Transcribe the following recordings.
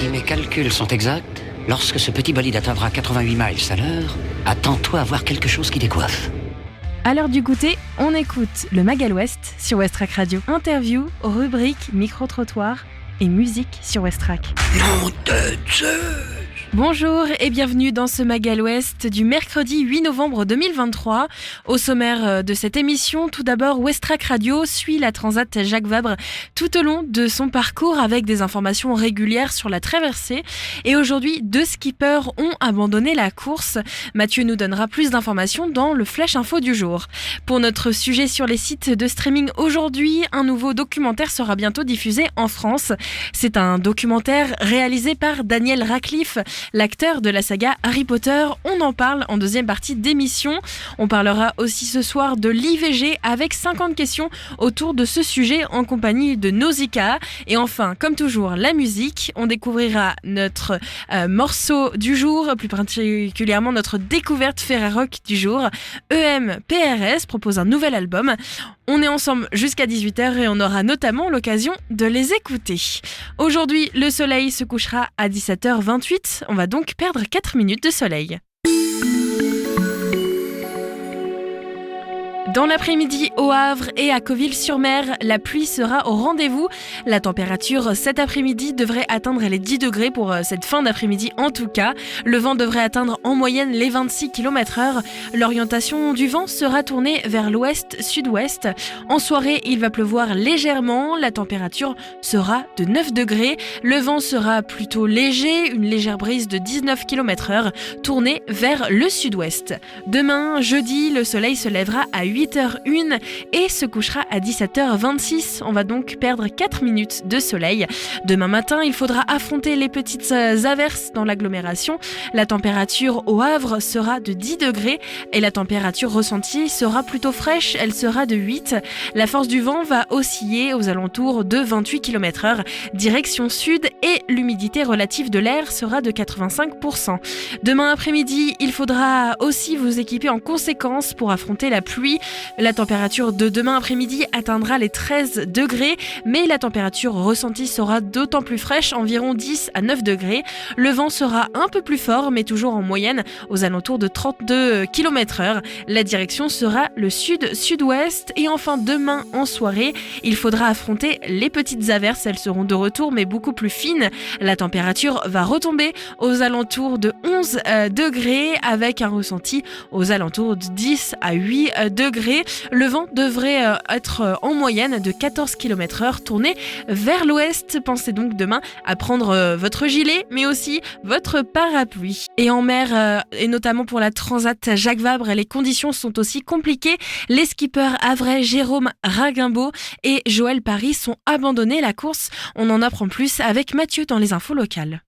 Si mes calculs sont exacts, lorsque ce petit bolide atteindra 88 miles à l'heure, attends-toi à voir quelque chose qui décoiffe. À l'heure du goûter, on écoute le Magal West sur Westrack Radio. Interview, rubrique, micro-trottoir et musique sur Westrack. Nom de Zeus! Bonjour et bienvenue dans ce Magal West du mercredi 8 novembre 2023. Au sommaire de cette émission, tout d'abord, Westrack Radio suit la Transat Jacques Vabre tout au long de son parcours avec des informations régulières sur la traversée. Et aujourd'hui, 2 skippers ont abandonné la course. Mathieu nous donnera plus d'informations dans le Flash Info du jour. Pour notre sujet sur les sites de streaming aujourd'hui, un nouveau documentaire sera bientôt diffusé en France. C'est un documentaire réalisé par Daniel Radcliffe, l'acteur de la saga Harry Potter. On en parle en deuxième partie d'émission. On parlera aussi ce soir de l'IVG avec 50 questions autour de ce sujet en compagnie de Nausicaa. Et enfin, comme toujours, la musique. On découvrira notre morceau du jour, plus particulièrement notre découverte Ferrarock du jour. EMPRS propose un nouvel album. On est ensemble jusqu'à 18h et on aura notamment l'occasion de les écouter. Aujourd'hui, le soleil se couchera à 17h28. On va donc perdre 4 minutes de soleil. Dans l'après-midi, au Havre et à Cauville-sur-Mer, la pluie sera au rendez-vous. La température cet après-midi devrait atteindre les 10 degrés pour cette fin d'après-midi en tout cas. Le vent devrait atteindre en moyenne les 26 km/h. L'orientation du vent sera tournée vers l'ouest-sud-ouest. En soirée, il va pleuvoir légèrement. La température sera de 9 degrés. Le vent sera plutôt léger, une légère brise de 19 km/h tournée vers le sud-ouest. Demain, jeudi, le soleil se lèvera à 8h01 et se couchera à 17h26. On va donc perdre 4 minutes de soleil. Demain matin, il faudra affronter les petites averses dans l'agglomération. La température au Havre sera de 10 degrés et la température ressentie sera plutôt fraîche. Elle sera de 8. La force du vent va osciller aux alentours de 28 km/h direction sud et l'humidité relative de l'air sera de 85%. Demain après-midi, il faudra aussi vous équiper en conséquence pour affronter la pluie. La température de demain après-midi atteindra les 13 degrés, mais la température ressentie sera d'autant plus fraîche, environ 10 à 9 degrés. Le vent sera un peu plus fort, mais toujours en moyenne aux alentours de 32 km/h. La direction sera le sud-sud-ouest. Et enfin, demain en soirée, il faudra affronter les petites averses. Elles seront de retour, mais beaucoup plus fines. La température va retomber aux alentours de 11 degrés, avec un ressenti aux alentours de 10 à 8 degrés. Le vent devrait être en moyenne de 14 km/h tourné vers l'ouest. Pensez donc demain à prendre votre gilet, mais aussi votre parapluie. Et en mer, et notamment pour la Transat Jacques Vabre, les conditions sont aussi compliquées. Les skippers havrais Jérôme Raguimbaud et Joël Paris sont abandonnés la course. On en apprend plus avec Mathieu dans les infos locales.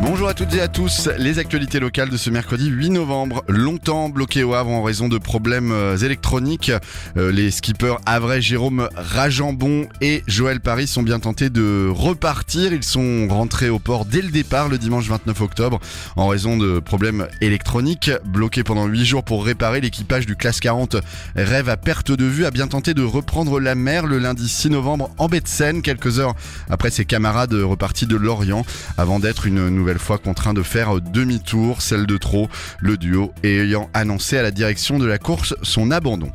Bonjour à toutes et à tous, les actualités locales de ce mercredi 8 novembre. Longtemps bloqués au Havre en raison de problèmes électroniques, les skippers havrais Jérôme Raguimbaud et Joël Paris sont bien tentés de repartir. Ils sont rentrés au port dès le départ le dimanche 29 octobre en raison de problèmes électroniques. Bloqués pendant 8 jours pour réparer, l'équipage du Classe 40 Rêve à perte de vue a bien tenté de reprendre la mer le lundi 6 novembre en baie de Seine, quelques heures après ses camarades repartis de Lorient, avant d'être une nouvelle fois contraint de faire demi-tour, celle de trop, le duo ayant annoncé à la direction de la course son abandon.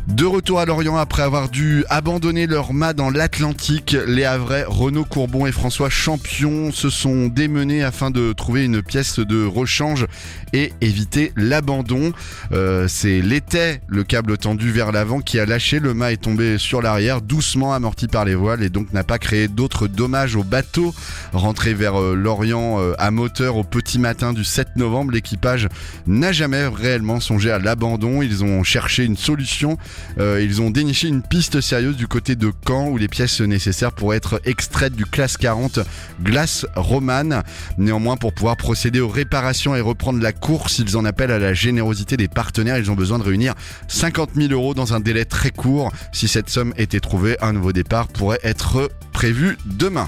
De retour à Lorient après avoir dû abandonner leur mât dans l'Atlantique, les Havrais Renaud Courbon et François Champion se sont démenés afin de trouver une pièce de rechange et éviter l'abandon. C'est l'étai, le câble tendu vers l'avant, qui a lâché. Le mât est tombé sur l'arrière, doucement amorti par les voiles, et donc n'a pas créé d'autres dommages au bateau. Rentré vers Lorient à moteur au petit matin du 7 novembre, l'équipage n'a jamais réellement songé à l'abandon. Ils ont cherché une solution. Ils ont déniché une piste sérieuse du côté de Caen où les pièces nécessaires pourraient être extraites du Classe 40 Glace Romane. Néanmoins, pour pouvoir procéder aux réparations et reprendre la course, ils en appellent à la générosité des partenaires. Ils ont besoin de réunir 50 000 € dans un délai très court. Si cette somme était trouvée, un nouveau départ pourrait être prévu demain.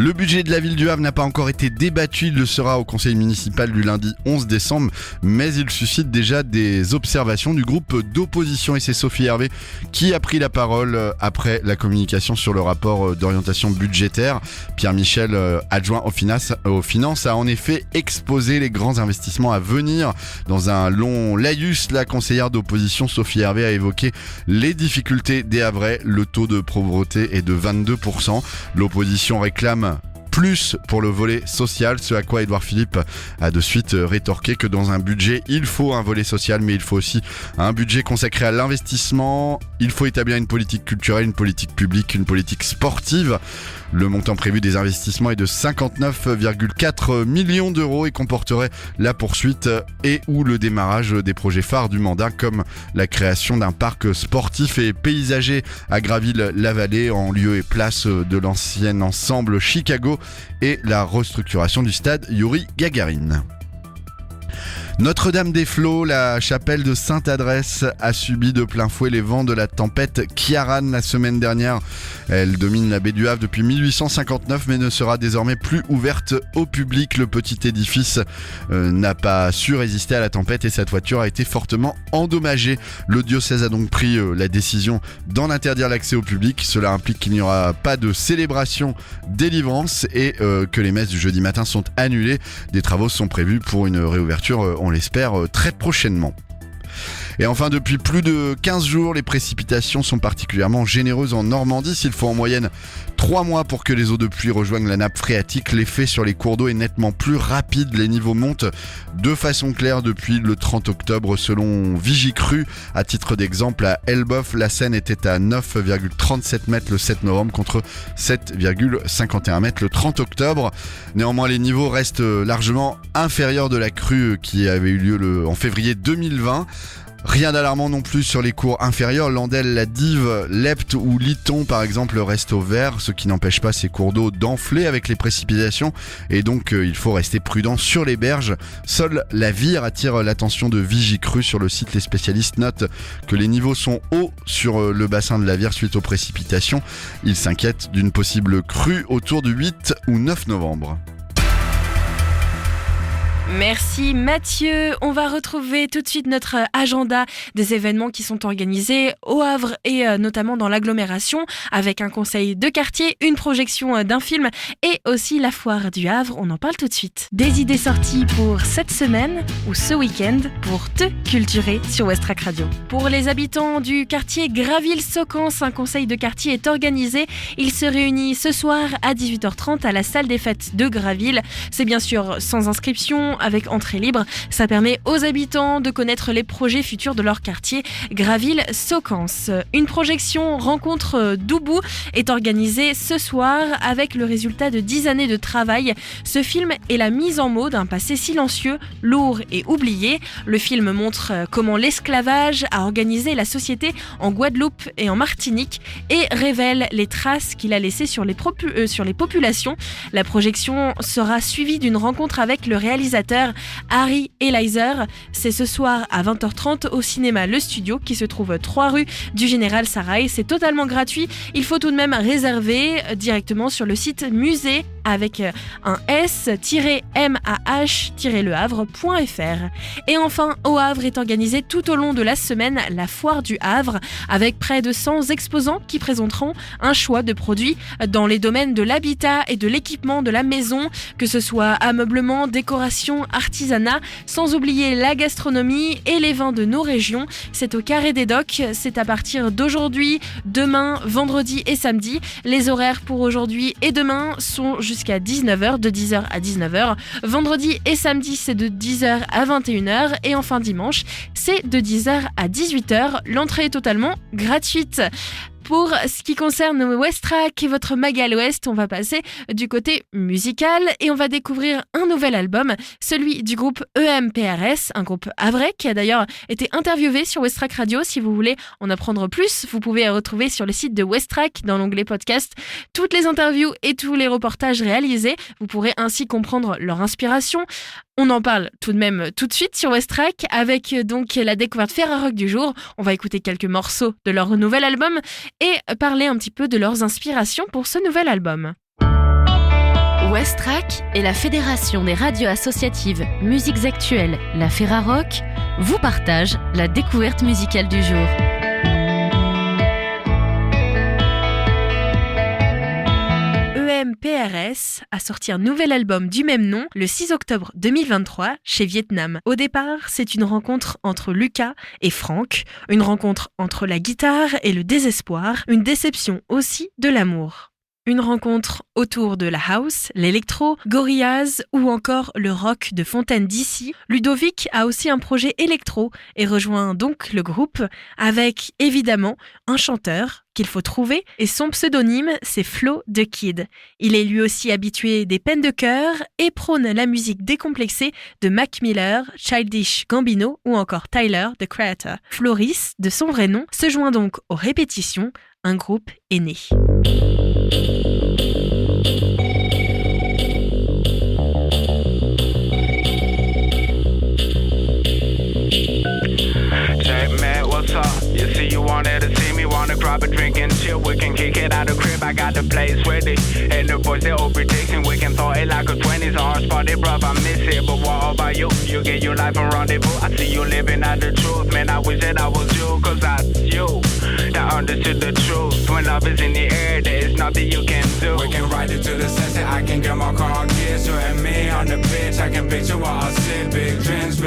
Le budget de la ville du Havre n'a pas encore été débattu, il le sera au conseil municipal du lundi 11 décembre, mais il suscite déjà des observations du groupe d'opposition et c'est Sophie Hervé qui a pris la parole après la communication sur le rapport d'orientation budgétaire. Pierre Michel, adjoint aux finances, a en effet exposé les grands investissements à venir. Dans un long laïus, la conseillère d'opposition Sophie Hervé a évoqué les difficultés des Havrais. Le taux de pauvreté est de 22%. L'opposition réclame plus pour le volet social, ce à quoi Édouard Philippe a de suite rétorqué que dans un budget, il faut un volet social, mais il faut aussi un budget consacré à l'investissement. Il faut établir une politique culturelle, une politique publique, une politique sportive. Le montant prévu des investissements est de 59,4 millions d'euros et comporterait la poursuite et ou le démarrage des projets phares du mandat comme la création d'un parc sportif et paysager à Graville-la-Vallée en lieu et place de l'ancien ensemble Chicago et la restructuration du stade Youri Gagarin. Notre-Dame-des-Flots, la chapelle de Sainte-Adresse a subi de plein fouet les vents de la tempête Kiaran la semaine dernière. Elle domine la baie du Havre depuis 1859 mais ne sera désormais plus ouverte au public. Le petit édifice n'a pas su résister à la tempête et sa toiture a été fortement endommagée. Le diocèse a donc pris la décision d'en interdire l'accès au public. Cela implique qu'il n'y aura pas de célébration délivrance et que les messes du jeudi matin sont annulées. Des travaux sont prévus pour une réouverture, on l'espère, très prochainement. Et enfin, depuis plus de 15 jours, les précipitations sont particulièrement généreuses en Normandie. S'il faut en moyenne 3 mois pour que les eaux de pluie rejoignent la nappe phréatique, l'effet sur les cours d'eau est nettement plus rapide. Les niveaux montent de façon claire depuis le 30 octobre selon Vigicru. À titre d'exemple, à Elbeuf, la Seine était à 9,37 mètres le 7 novembre contre 7,51 mètres le 30 octobre. Néanmoins, les niveaux restent largement inférieurs de la crue qui avait eu lieu en février 2020. Rien d'alarmant non plus sur les cours inférieurs. L'Andelle, la Dive, l'Epte ou l'Iton par exemple restent au vert, ce qui n'empêche pas ces cours d'eau d'enfler avec les précipitations et donc il faut rester prudent sur les berges. Seule la Vire attire l'attention de Vigicru. Sur le site, les spécialistes notent que les niveaux sont hauts sur le bassin de la Vire suite aux précipitations. Ils s'inquiètent d'une possible crue autour du 8 ou 9 novembre. Merci Mathieu. On va retrouver tout de suite notre agenda des événements qui sont organisés au Havre et notamment dans l'agglomération avec un conseil de quartier, une projection d'un film et aussi la foire du Havre. On en parle tout de suite. Des idées sorties pour cette semaine ou ce week-end pour te culturer sur Westrack Radio. Pour les habitants du quartier Graville-Socans, un conseil de quartier est organisé. Il se réunit ce soir à 18h30 à la salle des fêtes de Graville. C'est bien sûr sans inscription, avec entrée libre. Ça permet aux habitants de connaître les projets futurs de leur quartier Graville-Socans. Une projection rencontre Doubou est organisée ce soir avec le résultat de 10 années de travail. Ce film est la mise en mots d'un passé silencieux, lourd et oublié. Le film montre comment l'esclavage a organisé la société en Guadeloupe et en Martinique et révèle les traces qu'il a laissées sur les populations. La projection sera suivie d'une rencontre avec le réalisateur Harry Elizer. C'est ce soir à 20h30 au cinéma Le Studio qui se trouve 3 rue du Général Sarrail. C'est totalement gratuit. Il faut tout de même réserver directement sur le site musée avec un s-mah-lehavre.fr. Et enfin, au Havre est organisée tout au long de la semaine la foire du Havre avec près de 100 exposants qui présenteront un choix de produits dans les domaines de l'habitat et de l'équipement de la maison, que ce soit ameublement, décoration, artisanat, sans oublier la gastronomie et les vins de nos régions. C'est au Carré des Docks, c'est à partir d'aujourd'hui, demain, vendredi et samedi. Les horaires pour aujourd'hui et demain sont jusqu'à 19h, de 10h à 19h. Vendredi et samedi, c'est de 10h à 21h. Et enfin dimanche, c'est de 10h à 18h. L'entrée est totalement gratuite. Pour ce qui concerne Westrack et votre mag à l'Ouest, on va passer du côté musical et on va découvrir un nouvel album, celui du groupe EMPRS, un groupe havrais qui a d'ailleurs été interviewé sur Westrack Radio. Si vous voulez en apprendre plus, vous pouvez retrouver sur le site de Westrack, dans l'onglet podcast, toutes les interviews et tous les reportages réalisés. Vous pourrez ainsi comprendre leur inspiration. On en parle tout de même tout de suite sur Westrack avec donc la découverte Ferrarock du jour. On va écouter quelques morceaux de leur nouvel album et parler un petit peu de leurs inspirations pour ce nouvel album. Westrack et la Fédération des radios associatives Musiques Actuelles, la Ferrarock, vous partagent la découverte musicale du jour. PRS a sorti un nouvel album du même nom le 6 octobre 2023 chez Vietnam. Au départ, c'est une rencontre entre Lucas et Franck, une rencontre entre la guitare et le désespoir, une déception aussi de l'amour. Une rencontre autour de la house, l'électro, Gorillaz ou encore le rock de Fontaine d'ici. Ludovic a aussi un projet électro et rejoint donc le groupe avec évidemment un chanteur qu'il faut trouver et son pseudonyme c'est Flo the Kid. Il est lui aussi habitué des peines de cœur et prône la musique décomplexée de Mac Miller, Childish Gambino ou encore Tyler the Creator. Floris, de son vrai nom, se joint donc aux répétitions. Un groupe est né. You see you wanted to see me, wanna grab a drink and chill. We can kick it out the crib, I got the place ready. And the boys, they all predicting we can throw it like a 20s on spotted, bruv, I miss it. But what about you? You get your life a rendezvous. I see you living out the truth, man, I wish that I was you. Cause that's you that understood the truth. When love is in the air, there is nothing you can do. We can ride it to the sunset, I can get my car gears. You and me on the beach, I can picture what I see. Big dreams,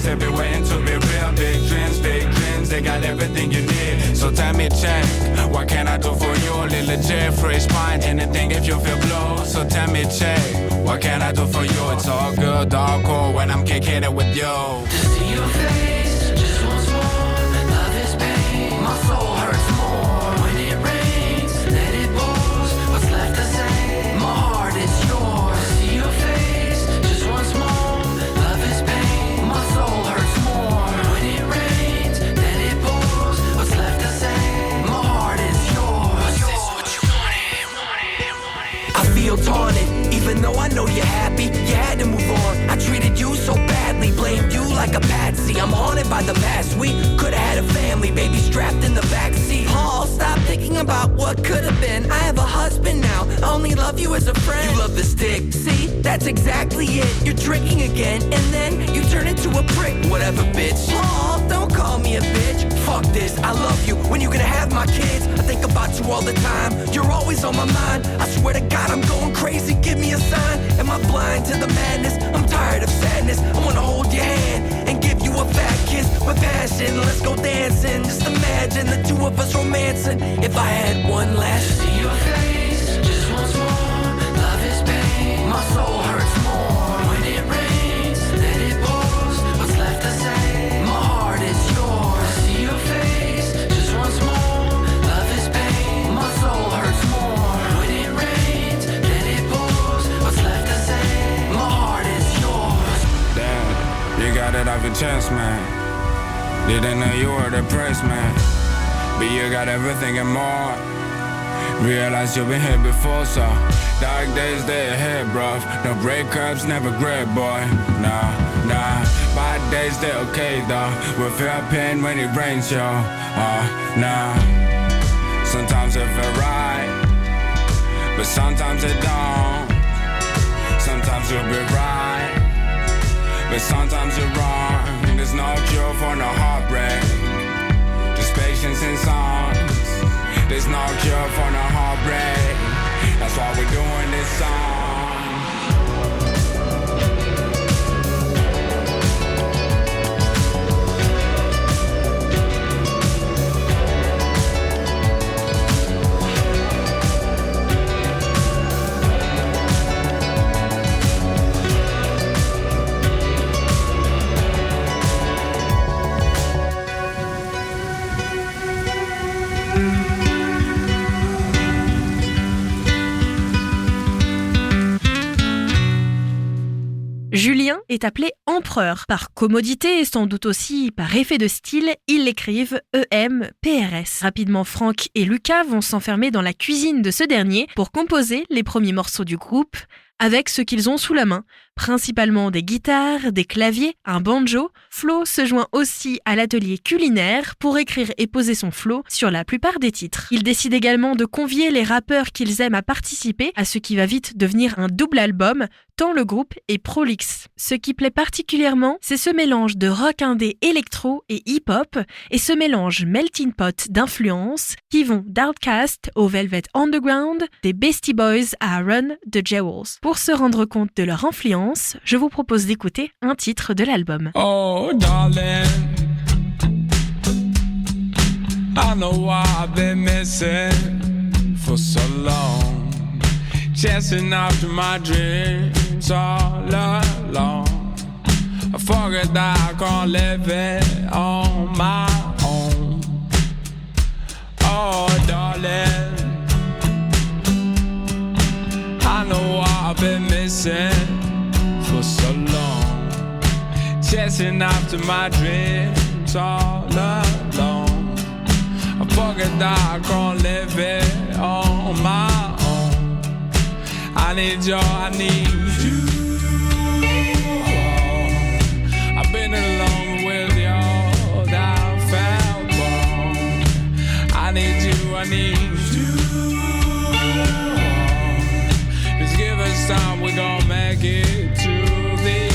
everywhere into be real. Big dreams, they got everything you need. So tell me, check, what can I do for you? Little J, fresh pint, anything if you feel blue. So tell me, check, what can I do for you? It's all good, all cool when I'm kicking it with you. To see your face, just once more. Love is pain, my soul hurts more. When it rains, let it pours. What's left to say? My heart is yours. To see your face, just once more. Love is pain, my soul hurts more. When it rains, let it pours. What's left to say? My heart is yours. Is this what you wanted? I feel taunted, even though I know you're happy. You had to move on. I treated you so badly, blamed you like a patsy. I'm haunted by the past. We could've had a family, baby strapped in the backseat. Paul, stop thinking about what could've been. I have a husband now, I only love you as a friend. You love the stick, see, that's exactly it. You're drinking again, and then you turn into a prick. Whatever, bitch. Paul, don't call me a bitch. Fuck this, I love you. When you gonna have my kids? I think about you all the time. You're always on my mind. I swear to God, I'm going crazy. Give me a sign. Am I blind to the madness? I'm tired of sadness. I wanna hold your hand and give you a fat kiss with passion. Let's go dancing. Just imagine the two of us romancing. If I had one last. To see your face, just once more. Love is pain, my soul hurts more. When it rains, let it pours. What's left to say? My heart is yours. To see your face, just once more. Love is pain, my soul hurts more. When it rains, let it pours. What's left to say? My heart is yours. Damn, you got it off your chest, man. Didn't know you were depressed, man. But you got everything and more. Realize you've been here before, so dark days they ahead, bruv. No breakups, never great, boy. Nah. Bad days they okay, though. We feel pain when it rains, yo. Nah. Sometimes it feel right, but sometimes it don't. Sometimes you'll be right, but sometimes you're wrong. There's no cure for no heartbreak. Just patience in songs. There's no cure for no heartbreak. That's why we're doing this song. Julien est appelé empereur. Par commodité et sans doute aussi par effet de style, ils l'écrivent EMPRS. Rapidement, Franck et Lucas vont s'enfermer dans la cuisine de ce dernier pour composer les premiers morceaux du groupe avec ce qu'ils ont sous la main. principalement des guitares, des claviers, un banjo. Flo se joint aussi à l'atelier culinaire pour écrire et poser son flow sur la plupart des titres. Il décide également de convier les rappeurs qu'ils aiment à participer à ce qui va vite devenir un double album, tant le groupe est prolixe. Ce qui plaît particulièrement, c'est ce mélange de rock indé électro et hip-hop, et ce mélange melting pot d'influences qui vont d'Outkast au Velvet Underground, des Beastie Boys à Run the Jewels. Pour se rendre compte de leur influence, je vous propose d'écouter un titre de l'album. Oh darling, I know I've been missing for so long, chasing after my dreams all alone. I forget that I can't live it on my own. Oh darling, I know I've been missing for so long, chasing after my dreams all alone. I forget that I can't live it on my own. I need you. I've been alone with you, that felt wrong. I need you. Just give us time, we gon' make it to the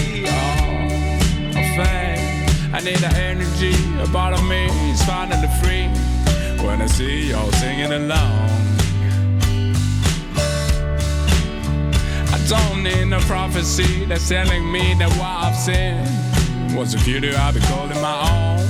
thing. I need the energy, a part of me is finally free when I see y'all singing along. I don't need no prophecy that's telling me that what I've seen was a future I'll be calling my own.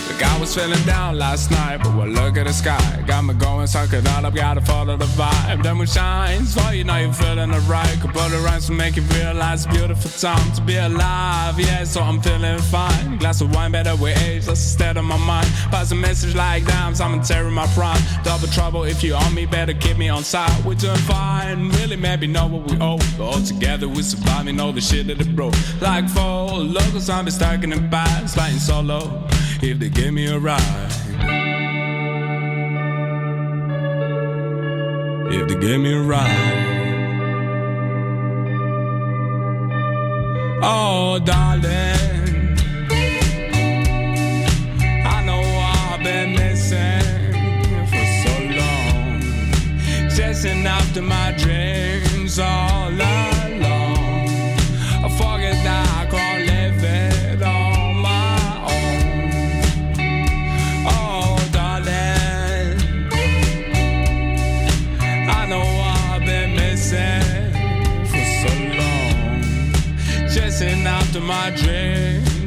Look, I was feeling down last night, but well, look at the sky. Got me going, sucking out, I've gotta follow the vibe. Then we shines, for you know you're feeling it right. Couple of rhymes to make you realize beautiful time to be alive. Yeah, so I'm feeling fine. Glass of wine, better with age, that's the state of my mind. Pass a message like dimes, I'm tearing my prime. Double trouble, if you on me, better keep me on side. We're doing fine, really maybe know what we owe. But all together we survive, you know the shit that it broke. Like four locals, I'm be stuck in the past, fighting solo. If they give me a ride, if they give me a ride. Oh darling, I know I've been missing for so long, chasing after my dreams all along. I forget that I can't live it on my own. Oh darling, I know I've been missing for so long, chasing after my dreams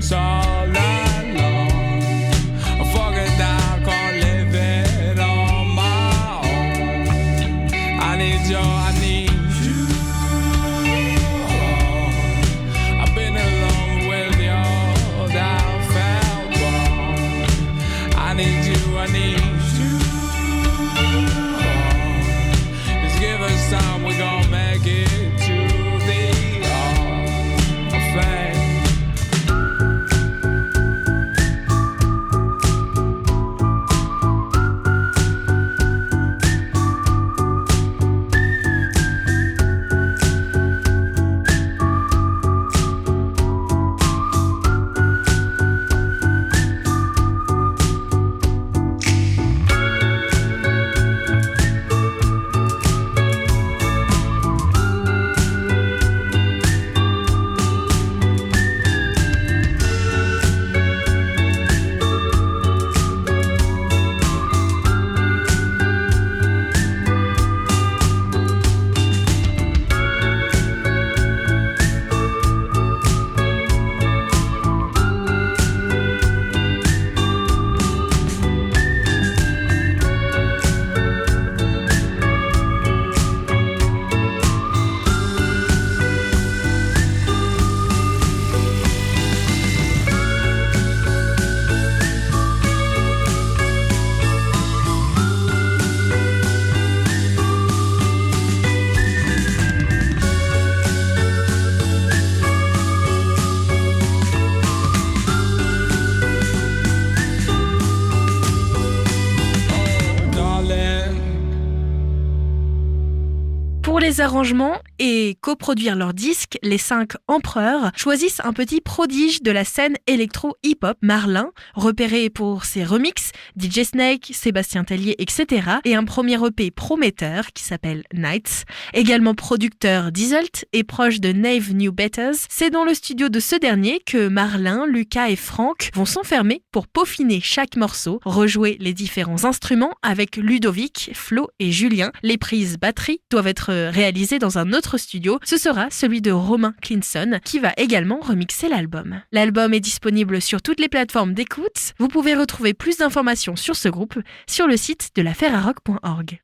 les arrangements et coproduire leurs disques, les 5 empereurs choisissent un petit prodige de la scène électro-hip-hop, Marlin, repéré pour ses remixes, DJ Snake, Sébastien Tellier, etc. et un premier EP prometteur qui s'appelle Nights. Également producteur d'Isolt et proche de Nave New Betters, c'est dans le studio de ce dernier que Marlin, Lucas et Franck vont s'enfermer pour peaufiner chaque morceau, rejouer les différents instruments avec Ludovic, Flo et Julien. Les prises batterie doivent être réalisées dans un autre studio. Ce sera celui de Romain Clinson qui va également remixer l'album. L'album est disponible sur toutes les plateformes d'écoute. Vous pouvez retrouver plus d'informations sur ce groupe sur le site de laferrarock.org.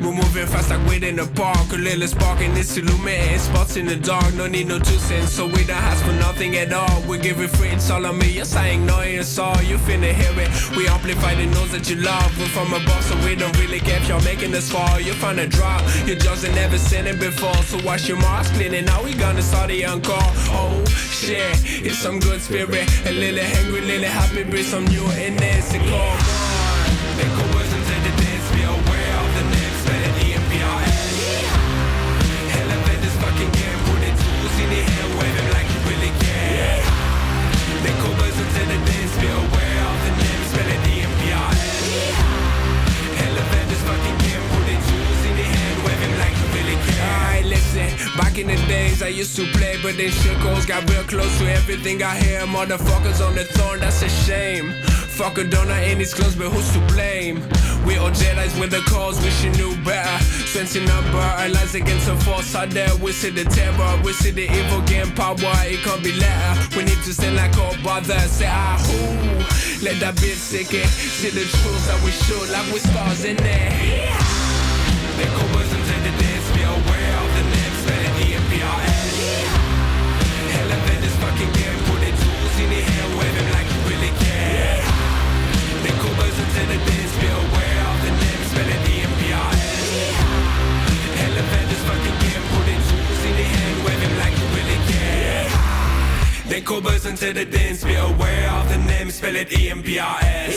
We're moving fast like we're in the park. A little spark and it's illuminating spots in the dark. No need no 2 cents, so we don't ask for nothing at all. We give it free, it's all on me. Yes, I ain't knowing it's all. You finna hear it. We amplify the notes that you love. We're from above, so we don't really care if you're making us fall. You find a drop, you just ain't never seen it before. So wash your mask clean and now we gonna start the encore. Oh shit, it's some good spirit. A little hungry, little happy, bring some new in this. And come on, make a listen to the dance, be aware of the next melody and PRS. Elevate this fucking game, put it tools in the hand, wave it like you really care. Make a listen to the dance, be aware of the next melody and PRS. Elevate this fucking game, put it tools in the hand, wave it like you really care. Alright, listen, back in the days I used to play, but then shit got real close to everything I hear. Motherfuckers on the throne, that's a shame. Fuck a donut in his clothes, but who's to blame? We all Jedi's with the cause, wish you knew better. Sensing number, allies against the force out there. We see the terror, we see the evil gain power. It can't be letter. We need to stand like our brothers. Say who? Let that bitch sink it. See the truth that we shoot like we stars in there. They go listen to the dance, be aware of the next melody and PRS. Elevate this fucking game, put the tools in the hand, wave him like you really care. They go listen to the dance, be aware of the next melody and PRS. Elevate this fucking game, put the tools in the hand, wave him like you really care. They go listen to the dance, be aware of the name, spell it EMPRS.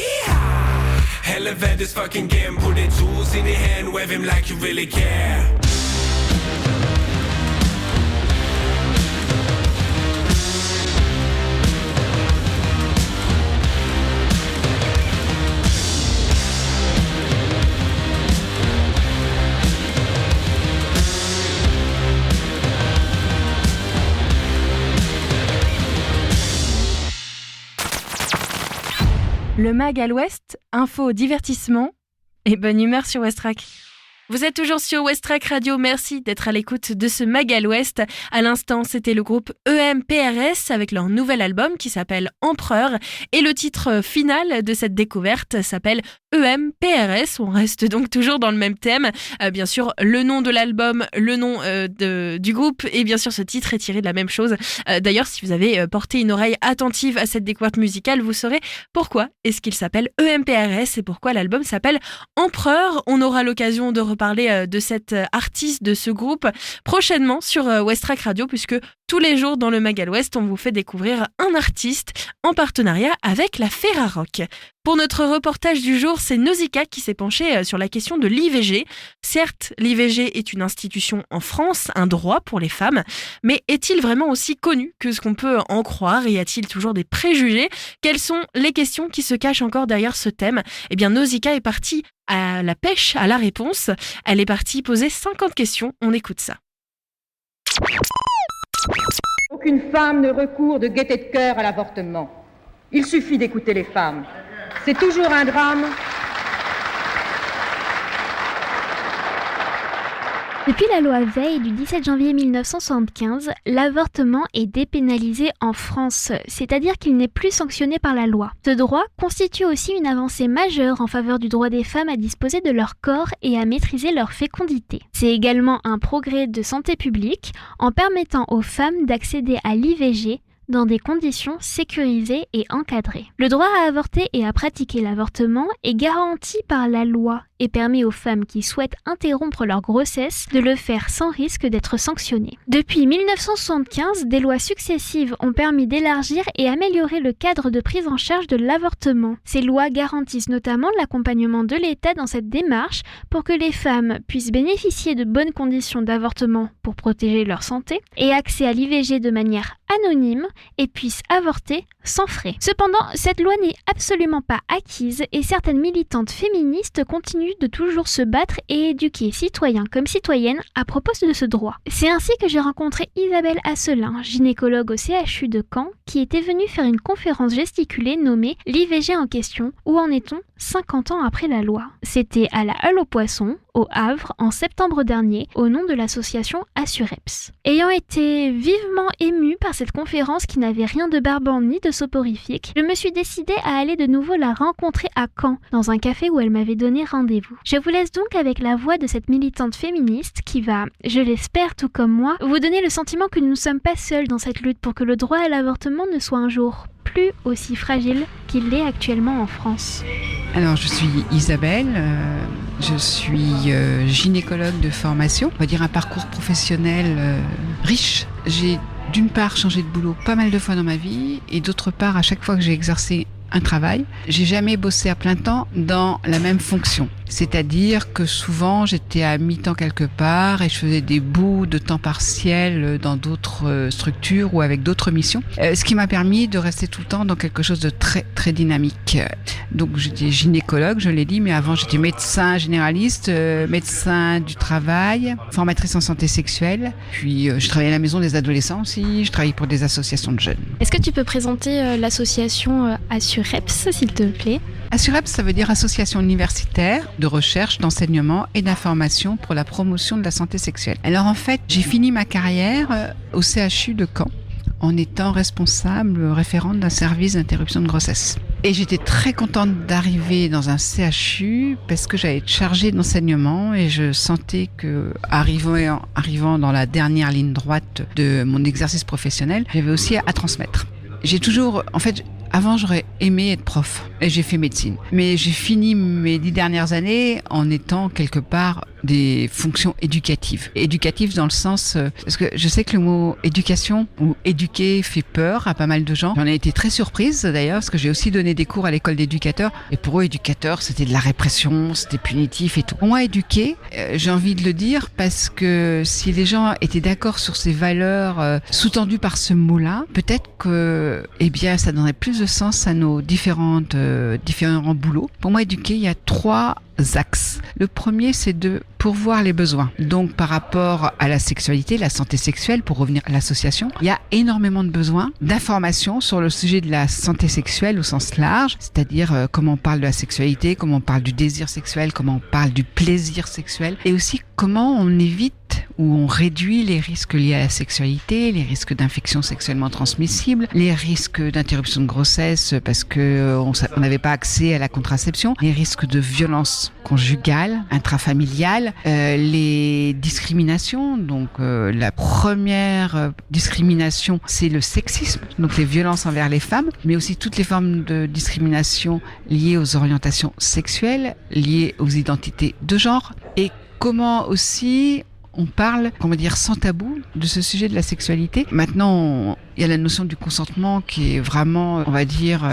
Elevate this fucking game, put the tools in the hand, wave him like you really care. Le Mag à l'Ouest, info, divertissement et bonne humeur sur Westrack. Vous êtes toujours sur Westrack Radio, merci d'être à l'écoute de ce Mag à l'Ouest. À l'instant, c'était le groupe EMPRS avec leur nouvel album qui s'appelle Empereur et le titre final de cette découverte s'appelle EMPRS. On reste donc toujours dans le même thème. Bien sûr, le nom de l'album, le nom du groupe et bien sûr ce titre est tiré de la même chose. D'ailleurs, si vous avez porté une oreille attentive à cette découverte musicale, vous saurez pourquoi est-ce qu'il s'appelle EMPRS et pourquoi l'album s'appelle Empereur. On aura l'occasion de reparler de cet artiste, de ce groupe prochainement sur Westrack Radio puisque tous les jours dans le Mag à l'Ouest, on vous fait découvrir un artiste en partenariat avec la Ferrarock. Pour notre reportage du jour, c'est Nausicaa qui s'est penchée sur la question de l'IVG. Certes, l'IVG est une institution en France, un droit pour les femmes, mais est-il vraiment aussi connu que ce qu'on peut en croire ? Y a-t-il toujours des préjugés ? Quelles sont les questions qui se cachent encore derrière ce thème ? Eh bien, Nausicaa est partie à la pêche à la réponse. Elle est partie poser 50 questions. On écoute ça. Aucune femme ne recourt de gaieté de cœur à l'avortement. Il suffit d'écouter les femmes. C'est toujours un drame. Depuis la loi Veil du 17 janvier 1975, l'avortement est dépénalisé en France, c'est-à-dire qu'il n'est plus sanctionné par la loi. Ce droit constitue aussi une avancée majeure en faveur du droit des femmes à disposer de leur corps et à maîtriser leur fécondité. C'est également un progrès de santé publique en permettant aux femmes d'accéder à l'IVG dans des conditions sécurisées et encadrées. Le droit à avorter et à pratiquer l'avortement est garanti par la loi et permet aux femmes qui souhaitent interrompre leur grossesse de le faire sans risque d'être sanctionnées. Depuis 1975, des lois successives ont permis d'élargir et améliorer le cadre de prise en charge de l'avortement. Ces lois garantissent notamment l'accompagnement de l'État dans cette démarche pour que les femmes puissent bénéficier de bonnes conditions d'avortement pour protéger leur santé et accès à l'IVG de manière anonyme et puissent avorter sans frais. Cependant, cette loi n'est absolument pas acquise et certaines militantes féministes continuent de toujours se battre et éduquer citoyens comme citoyennes à propos de ce droit. C'est ainsi que j'ai rencontré Isabelle Asselin, gynécologue au CHU de Caen, qui était venue faire une conférence gesticulée nommée « L'IVG en question, où en est-on 50 ans après la loi ?» C'était à la Halle aux Poissons, au Havre, en septembre dernier, au nom de l'association Assureps. Ayant été vivement émue par cette conférence qui n'avait rien de barbant ni de soporifique, je me suis décidée à aller de nouveau la rencontrer à Caen, dans un café où elle m'avait donné rendez-vous. Je vous laisse donc avec la voix de cette militante féministe qui va, je l'espère tout comme moi, vous donner le sentiment que nous ne sommes pas seuls dans cette lutte pour que le droit à l'avortement ne soit un jour plus aussi fragile qu'il l'est actuellement en France. Alors, je suis Isabelle, je suis gynécologue de formation, on va dire un parcours professionnel riche. J'ai d'une part changé de boulot pas mal de fois dans ma vie et d'autre part, à chaque fois que j'ai exercé un travail, j'ai jamais bossé à plein temps dans la même fonction. C'est-à-dire que souvent j'étais à mi-temps quelque part et je faisais des bouts de temps partiel dans d'autres structures ou avec d'autres missions. Ce qui m'a permis de rester tout le temps dans quelque chose de très très dynamique. Donc j'étais gynécologue, je l'ai dit, mais avant j'étais médecin généraliste, médecin du travail, formatrice en santé sexuelle. Puis je travaillais à la maison des adolescents aussi, je travaillais pour des associations de jeunes. Est-ce que tu peux présenter l'association Assureps, s'il te plaît ? Assureps, ça veut dire Association universitaire de recherche, d'enseignement et d'information pour la promotion de la santé sexuelle. Alors en fait, j'ai fini ma carrière au CHU de Caen en étant responsable référente d'un service d'interruption de grossesse. Et j'étais très contente d'arriver dans un CHU parce que j'allais être chargée d'enseignement et je sentais que arrivant dans la dernière ligne droite de mon exercice professionnel, j'avais aussi à transmettre. J'ai toujours, en fait, avant, j'aurais aimé être prof et j'ai fait médecine. Mais j'ai fini mes 10 dernières années en étant quelque part des fonctions éducatives. Éducatives dans le sens, parce que je sais que le mot éducation ou éduquer fait peur à pas mal de gens. J'en ai été très surprise d'ailleurs, parce que j'ai aussi donné des cours à l'école d'éducateurs. Et pour eux, éducateurs, c'était de la répression, c'était punitif et tout. Pour moi, éduquer, j'ai envie de le dire parce que si les gens étaient d'accord sur ces valeurs sous-tendues par ce mot-là, peut-être que, eh bien, ça donnerait plus de sens à nos différents boulots. Pour moi, éduquer, il y a 3 axes. Le premier, c'est de pourvoir les besoins. Donc, par rapport à la sexualité, la santé sexuelle, pour revenir à l'association, il y a énormément de besoins d'informations sur le sujet de la santé sexuelle au sens large, c'est-à-dire comment on parle de la sexualité, comment on parle du désir sexuel, comment on parle du plaisir sexuel, et aussi comment on évite ou on réduit les risques liés à la sexualité, les risques d'infections sexuellement transmissibles, les risques d'interruption de grossesse parce que on n'avait pas accès à la contraception, les risques de violence conjugale, intrafamiliale, les discriminations. Donc la première discrimination, c'est le sexisme, donc les violences envers les femmes, mais aussi toutes les formes de discrimination liées aux orientations sexuelles, liées aux identités de genre, et comment aussi on parle, sans tabou de ce sujet de la sexualité. Maintenant, il y a la notion du consentement qui est vraiment, on va dire,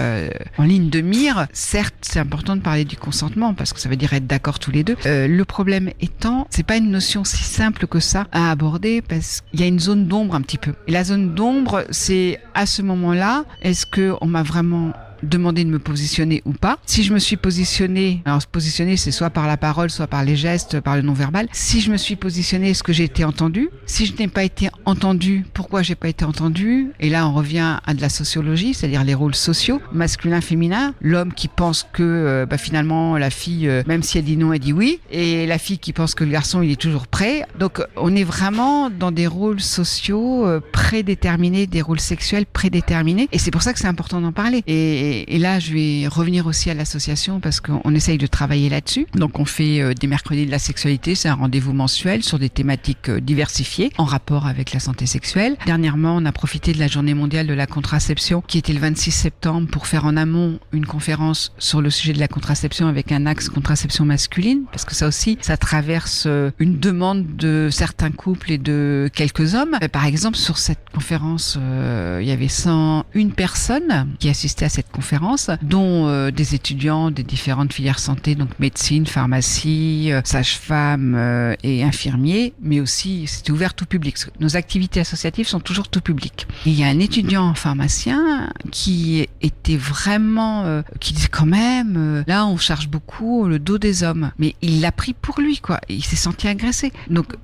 en ligne de mire. Certes, c'est important de parler du consentement parce que ça veut dire être d'accord tous les deux. Le problème étant, c'est pas une notion si simple que ça à aborder parce qu'il y a une zone d'ombre un petit peu. Et la zone d'ombre, c'est à ce moment-là, est-ce que on m'a vraiment demandé de me positionner ou pas. Si je me suis positionnée, alors se positionner, c'est soit par la parole, soit par les gestes, par le non-verbal. Si je me suis positionnée, est-ce que j'ai été entendue? Si je n'ai pas été entendue, pourquoi j'ai pas été entendue? Et là, on revient à de la sociologie, c'est-à-dire les rôles sociaux, masculin, féminin. L'homme qui pense que finalement la fille, même si elle dit non, elle dit oui, et la fille qui pense que le garçon, il est toujours prêt. Donc, on est vraiment dans des rôles sociaux prédéterminés, des rôles sexuels prédéterminés, et c'est pour ça que c'est important d'en parler. Et là, je vais revenir aussi à l'association parce qu'on essaye de travailler là-dessus. Donc, on fait des mercredis de la sexualité, c'est un rendez-vous mensuel sur des thématiques diversifiées en rapport avec la santé sexuelle. Dernièrement, on a profité de la journée mondiale de la contraception qui était le 26 septembre pour faire en amont une conférence sur le sujet de la contraception avec un axe contraception masculine, parce que ça aussi, ça traverse une demande de certains couples et de quelques hommes. Par exemple, sur cette conférence, il y avait 101 personnes qui assistaient à cette conférence, dont des étudiants des différentes filières santé, donc médecine, pharmacie, sage-femme et infirmiers, mais aussi c'était ouvert tout public. Nos activités associatives sont toujours tout public. Il y a un étudiant pharmacien qui était vraiment, qui disait quand même, là on charge beaucoup le dos des hommes, mais il l'a pris pour lui, quoi. Il s'est senti agressé. Donc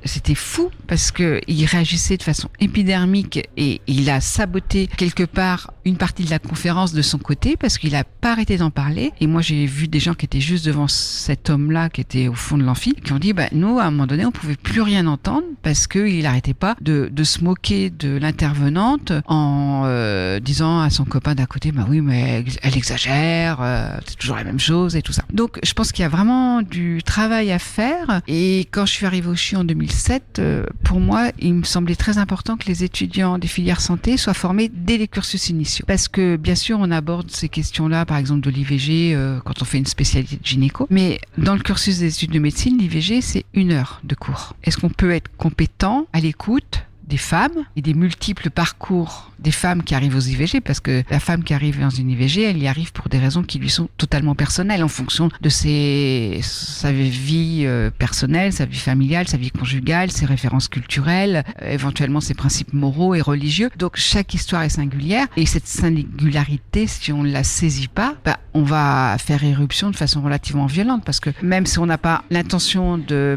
c'était fou parce que il réagissait de façon épidermique et il a saboté quelque part une partie de la conférence de son côté parce qu'il a pas arrêté d'en parler. Et moi j'ai vu des gens qui étaient juste devant cet homme-là qui était au fond de l'amphi qui ont dit nous à un moment donné on pouvait plus rien entendre parce que il arrêtait pas de se moquer de l'intervenante en disant à son copain d'à côté oui mais elle exagère, c'est toujours la même chose et tout ça. Donc je pense qu'il y a vraiment du travail à faire. Et quand je suis arrivée au CHU en 2007, pour moi il me semblait très important que les étudiants des filières santé soient formés dès les cursus initiaux. Parce que bien sûr on aborde ces questions-là, par exemple de l'IVG quand on fait une spécialité de gynéco, mais dans le cursus des études de médecine, l'IVG c'est 1 heure de cours. Est-ce qu'on peut être compétent à l'écoute des femmes et des multiples parcours des femmes qui arrivent aux IVG, parce que la femme qui arrive dans une IVG, elle y arrive pour des raisons qui lui sont totalement personnelles en fonction de sa vie personnelle, sa vie familiale, sa vie conjugale, ses références culturelles, éventuellement ses principes moraux et religieux. Donc chaque histoire est singulière et cette singularité, si on ne la saisit pas, on va faire éruption de façon relativement violente parce que même si on n'a pas l'intention de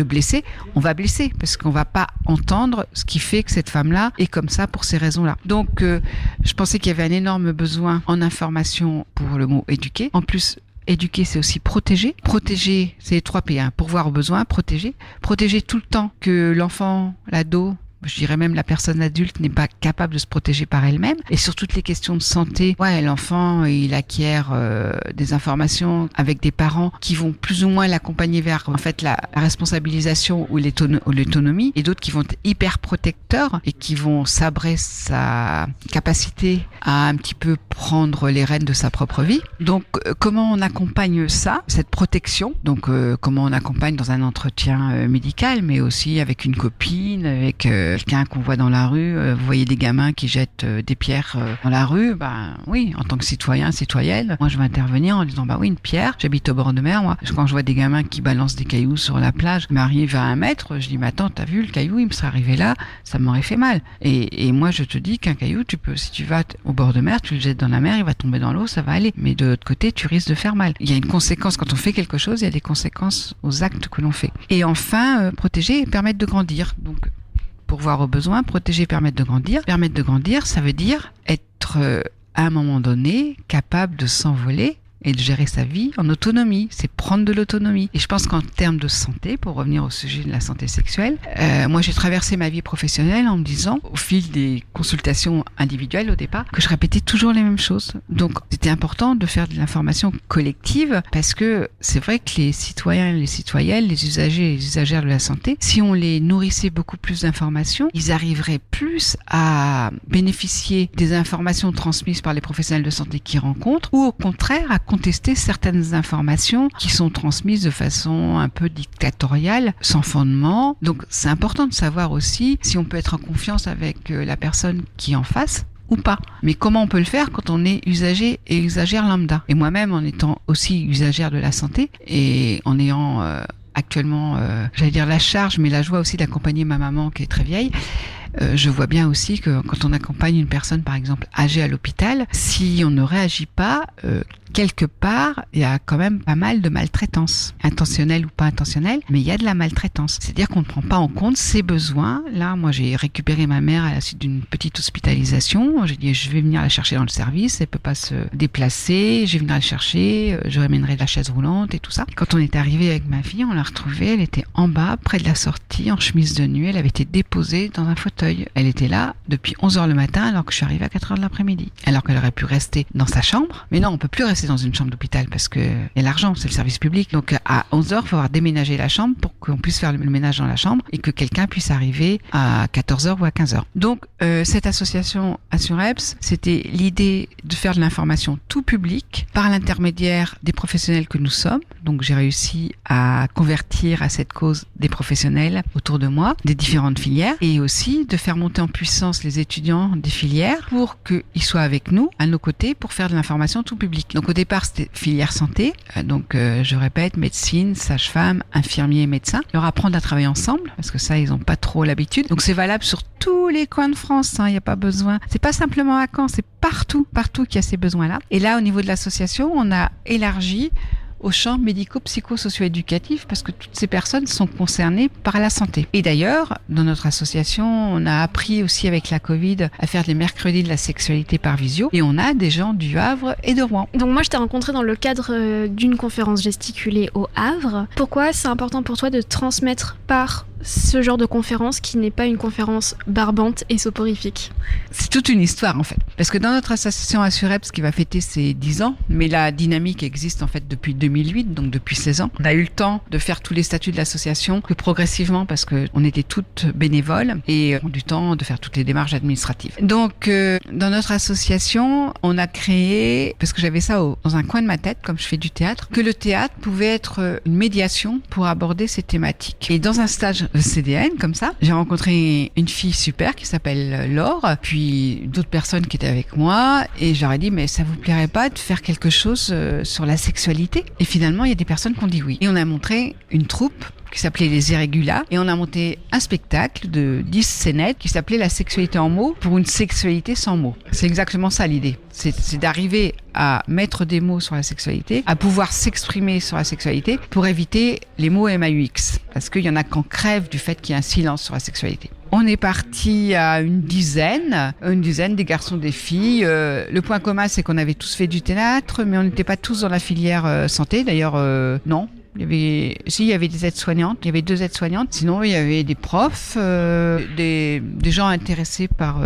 blesser, on va blesser parce qu'on va pas entendre ce qui fait que cette femme-là est comme ça pour ces raisons-là. Donc, je pensais qu'il y avait un énorme besoin en information pour le mot éduquer. En plus, éduquer, c'est aussi protéger. Protéger, c'est les 3 P. Pourvoir aux besoins, protéger. Protéger tout le temps que l'enfant, l'ado, je dirais même la personne adulte n'est pas capable de se protéger par elle-même. Et sur toutes les questions de santé, l'enfant, il acquiert des informations avec des parents qui vont plus ou moins l'accompagner vers la responsabilisation ou l'autonomie, et d'autres qui vont être hyper protecteurs et qui vont sabrer sa capacité à un petit peu prendre les rênes de sa propre vie. Donc, comment on accompagne ça, cette protection? Donc, comment on accompagne dans un entretien médical, mais aussi avec une copine, avec quelqu'un qu'on voit dans la rue, vous voyez des gamins qui jettent des pierres dans la rue, oui, en tant que citoyenne, moi je vais intervenir en disant une pierre, j'habite au bord de mer, moi, quand je vois des gamins qui balancent des cailloux sur la plage, m'arrive à 1 mètre, je dis mais attends, t'as vu le caillou, il me serait arrivé là, ça m'aurait fait mal. Et moi je te dis qu'un caillou, si tu vas au bord de mer, tu le jettes dans la mer, il va tomber dans l'eau, ça va aller. Mais de l'autre côté, tu risques de faire mal. Il y a une conséquence quand on fait quelque chose, il y a des conséquences aux actes que l'on fait. Et enfin, protéger et permettre de grandir. Donc pourvoir aux besoins, protéger, permettre de grandir. Permettre de grandir, ça veut dire être à un moment donné capable de s'envoler et de gérer sa vie en autonomie. C'est prendre de l'autonomie. Et je pense qu'en termes de santé, pour revenir au sujet de la santé sexuelle, moi j'ai traversé ma vie professionnelle en me disant, au fil des consultations individuelles au départ, que je répétais toujours les mêmes choses. Donc c'était important de faire de l'information collective parce que c'est vrai que les citoyens, les citoyennes, les usagers et les usagères de la santé, si on les nourrissait beaucoup plus d'informations, ils arriveraient plus à bénéficier des informations transmises par les professionnels de santé qu'ils rencontrent, ou au contraire à contester certaines informations qui sont transmises de façon un peu dictatoriale, sans fondement. Donc c'est important de savoir aussi si on peut être en confiance avec la personne qui est en face ou pas. Mais comment on peut le faire quand on est usager et usagère lambda? Et moi-même, en étant aussi usagère de la santé et en ayant actuellement, j'allais dire la charge, mais la joie aussi d'accompagner ma maman qui est très vieille, je vois bien aussi que quand on accompagne une personne, par exemple, âgée à l'hôpital, si on ne réagit pas, quelque part, il y a quand même pas mal de maltraitance, intentionnelle ou pas intentionnelle, mais il y a de la maltraitance. C'est-à-dire qu'on ne prend pas en compte ses besoins. Là, moi, j'ai récupéré ma mère à la suite d'une petite hospitalisation. J'ai dit, je vais venir la chercher dans le service, elle peut pas se déplacer, je vais venir la chercher, je ramènerai de la chaise roulante et tout ça. Quand on est arrivé avec ma fille, on l'a retrouvée, elle était en bas, près de la sortie, en chemise de nuit, elle avait été déposée dans un fauteuil. Elle était là depuis 11h le matin, alors que je suis arrivée à 4h de l'après-midi. Alors qu'elle aurait pu rester dans sa chambre, mais non, on peut plus rester dans une chambre d'hôpital parce que il y a l'argent, c'est le service public. Donc à 11h, il faut avoir déménagé la chambre pour qu'on puisse faire le ménage dans la chambre et que quelqu'un puisse arriver à 14h ou à 15h. Donc cette association Assureps, c'était l'idée de faire de l'information tout public par l'intermédiaire des professionnels que nous sommes. Donc j'ai réussi à convertir à cette cause des professionnels autour de moi, des différentes filières, et aussi de faire monter en puissance les étudiants des filières pour qu'ils soient avec nous, à nos côtés, pour faire de l'information tout public. Donc au départ, c'était filière santé, donc je répète, médecine, sage-femme, infirmier, médecin, leur apprendre à travailler ensemble, parce que ça, ils n'ont pas trop l'habitude. Donc c'est valable sur tous les coins de France, il n'y a pas besoin, c'est pas simplement à Caen, c'est partout qu'il y a ces besoins-là. Et là, au niveau de l'association, on a élargi aux champs médico-psycho-socio-éducatifs parce que toutes ces personnes sont concernées par la santé. Et d'ailleurs, dans notre association, on a appris aussi avec la Covid à faire les mercredis de la sexualité par visio et on a des gens du Havre et de Rouen. Donc moi, je t'ai rencontré dans le cadre d'une conférence gesticulée au Havre. Pourquoi c'est important pour toi de transmettre par ce genre de conférence qui n'est pas une conférence barbante et soporifique? C'est toute une histoire en fait. Parce que dans notre association Assureps qui va fêter ses 10 ans, mais la dynamique existe en fait depuis 2008, donc depuis 16 ans, on a eu le temps de faire tous les statuts de l'association que progressivement parce qu'on était toutes bénévoles et on a eu du temps de faire toutes les démarches administratives. Donc dans notre association, on a créé, parce que j'avais ça dans un coin de ma tête, comme je fais du théâtre, que le théâtre pouvait être une médiation pour aborder ces thématiques. Et dans un stage CDN comme ça, j'ai rencontré une fille super qui s'appelle Laure, puis d'autres personnes qui étaient avec moi et j'aurais dit mais ça vous plairait pas de faire quelque chose sur la sexualité? Et finalement il y a des personnes qui ont dit oui. Et on a montré une troupe qui s'appelait Les Irrégulas et on a monté un spectacle de 10 scénettes qui s'appelait La sexualité en mots pour une sexualité sans mots. C'est exactement ça l'idée. C'est d'arriver à mettre des mots sur la sexualité, à pouvoir s'exprimer sur la sexualité pour éviter les mots MAUX. Parce qu'il y en a qui en crèvent du fait qu'il y a un silence sur la sexualité. On est parti à une dizaine, des garçons, des filles. Le point commun, c'est qu'on avait tous fait du théâtre, mais on n'était pas tous dans la filière santé. D'ailleurs, non. Il y avait des aides-soignantes, il y avait 2 aides-soignantes. Sinon, il y avait des profs, des gens intéressés par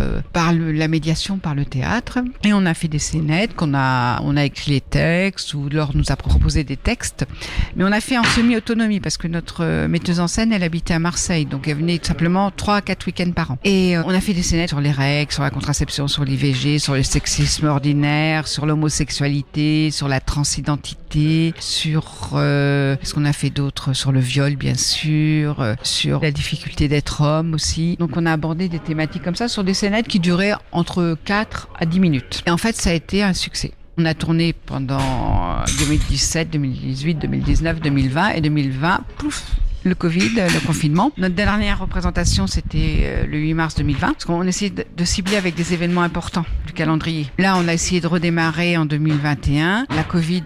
la médiation, par le théâtre. Et on a fait des scénettes, on a écrit les textes, ou Laure nous a proposé des textes. Mais on a fait en semi-autonomie, parce que notre metteuse en scène, elle habitait à Marseille. Donc, elle venait tout simplement 3 à 4 week-ends par an. Et on a fait des scénettes sur les règles, sur la contraception, sur l'IVG, sur le sexisme ordinaire, sur l'homosexualité, sur la transidentité, sur... Qu'est-ce qu'on a fait d'autre? Sur le viol, bien sûr, sur la difficulté d'être homme aussi. Donc on a abordé des thématiques comme ça sur des scénettes qui duraient entre 4 à 10 minutes. Et en fait, ça a été un succès. On a tourné pendant 2017, 2018, 2019, 2020 et 2020, pouf, le Covid, le confinement. Notre dernière représentation, c'était le 8 mars 2020, parce qu'on essayait de cibler avec des événements importants du calendrier. Là, on a essayé de redémarrer en 2021. La Covid,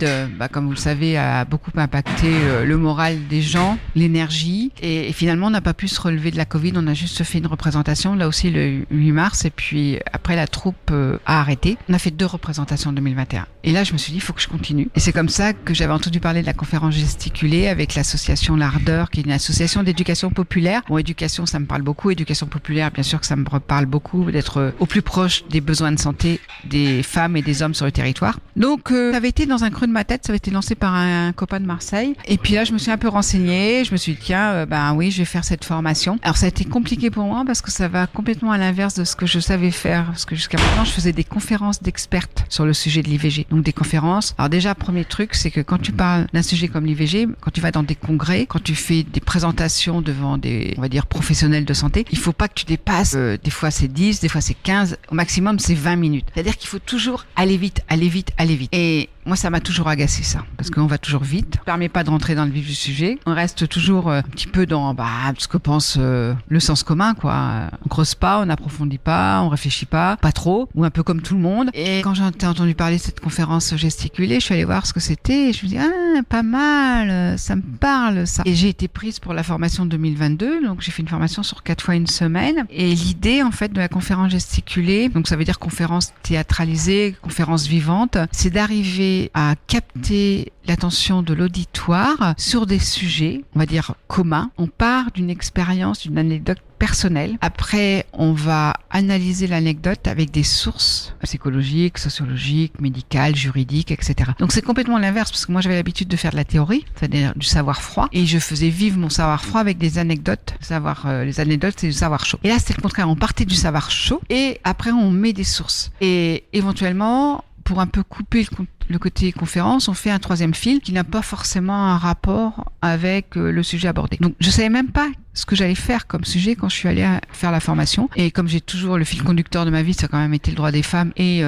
comme vous le savez, a beaucoup impacté le moral des gens, l'énergie, et finalement, on n'a pas pu se relever de la Covid. On a juste fait une représentation, là aussi le 8 mars, et puis après, la troupe a arrêté. On a fait 2 représentations en 2021. Et là, je me suis dit, il faut que je continue. Et c'est comme ça que j'avais entendu parler de la conférence gesticulée avec l'association L'Ardeur, qui est une association d'éducation populaire. Bon, éducation, ça me parle beaucoup. Éducation populaire, bien sûr que ça me parle beaucoup, d'être au plus proche des besoins de santé des femmes et des hommes sur le territoire. Donc, ça avait été dans un creux de ma tête, ça avait été lancé par un copain de Marseille. Et puis là, je me suis un peu renseignée. Je me suis dit, tiens, oui, je vais faire cette formation. Alors, ça a été compliqué pour moi parce que ça va complètement à l'inverse de ce que je savais faire. Parce que jusqu'à maintenant, je faisais des conférences d'expertes sur le sujet de l'IVG. Donc, des conférences. Alors déjà, premier truc, c'est que quand tu parles d'un sujet comme l'IVG, quand tu vas dans des congrès, quand tu fais des présentations devant des, on va dire, professionnels de santé, il faut pas que tu dépasses, des fois c'est 10, des fois c'est 15, au maximum c'est 20 minutes. C'est-à-dire qu'il faut toujours aller vite, aller vite, aller vite. Et Moi, ça m'a toujours agacé ça, parce qu'on va toujours vite. Ça ne permet pas de rentrer dans le vif du sujet. On reste toujours un petit peu dans ce que pense le sens commun, quoi. On creuse pas, on n'approfondit pas, on réfléchit pas trop, ou un peu comme tout le monde. Et quand j'ai entendu parler de cette conférence gesticulée, je suis allée voir ce que c'était et je me dis pas mal, ça me parle ça. Et j'ai été prise pour la formation 2022, donc j'ai fait une formation sur 4 fois une semaine. Et l'idée en fait de la conférence gesticulée, donc ça veut dire conférence théâtralisée, conférence vivante, c'est d'arriver à capter l'attention de l'auditoire sur des sujets, on va dire communs. On part d'une expérience, d'une anecdote personnelle. Après, on va analyser l'anecdote avec des sources psychologiques, sociologiques, médicales, juridiques, etc. Donc c'est complètement l'inverse, parce que moi j'avais l'habitude de faire de la théorie, c'est-à-dire du savoir froid, et je faisais vivre mon savoir froid avec des anecdotes. Les anecdotes, c'est du savoir chaud. Et là, c'est le contraire. On partait du savoir chaud, et après on met des sources. Et éventuellement, pour un peu couper le côté conférence, on fait un 3e fil qui n'a pas forcément un rapport avec le sujet abordé. Donc je savais même pas ce que j'allais faire comme sujet quand je suis allée faire la formation. Et comme j'ai toujours le fil conducteur de ma vie, ça a quand même été le droit des femmes et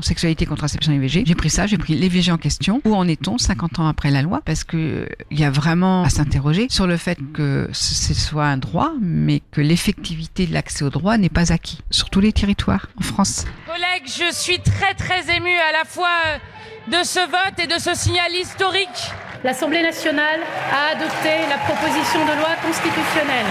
sexualité, contraception, IVG. J'ai pris l'IVG en question. Où en est-on 50 ans après la loi? Parce que il y a vraiment à s'interroger sur le fait que ce soit un droit, mais que l'effectivité de l'accès au droit n'est pas acquis sur tous les territoires en France. Collègues, je suis très très émue à la fois de ce vote et de ce signal historique. L'Assemblée nationale a adopté la proposition de loi constitutionnelle.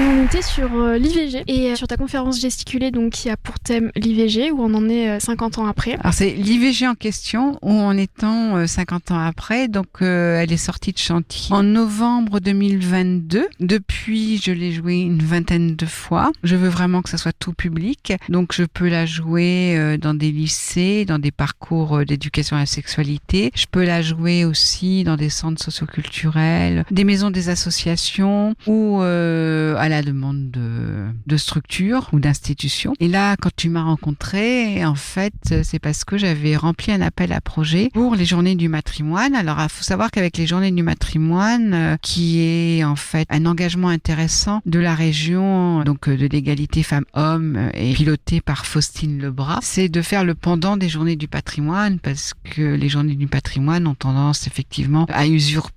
On était sur l'IVG et sur ta conférence gesticulée, donc qui a pour thème l'IVG, où on en est 50 ans après. Alors c'est l'IVG en question, où en étant 50 ans après, donc elle est sortie de chantier en novembre 2022. Depuis, je l'ai jouée une 20aine de fois. Je veux vraiment que ça soit tout public, donc je peux la jouer dans des lycées, dans des parcours d'éducation à la sexualité. Je peux la jouer aussi dans des centres socioculturels, des maisons des associations ou à la demande de structures ou d'institutions. Et là, quand tu m'as rencontrée, en fait, c'est parce que j'avais rempli un appel à projet pour les Journées du matrimoine. Alors, il faut savoir qu'avec les Journées du matrimoine, qui est en fait un engagement intéressant de la région, donc de l'égalité femmes-hommes, et piloté par Faustine Lebras, c'est de faire le pendant des Journées du patrimoine, parce que les Journées du patrimoine ont tendance effectivement à usurper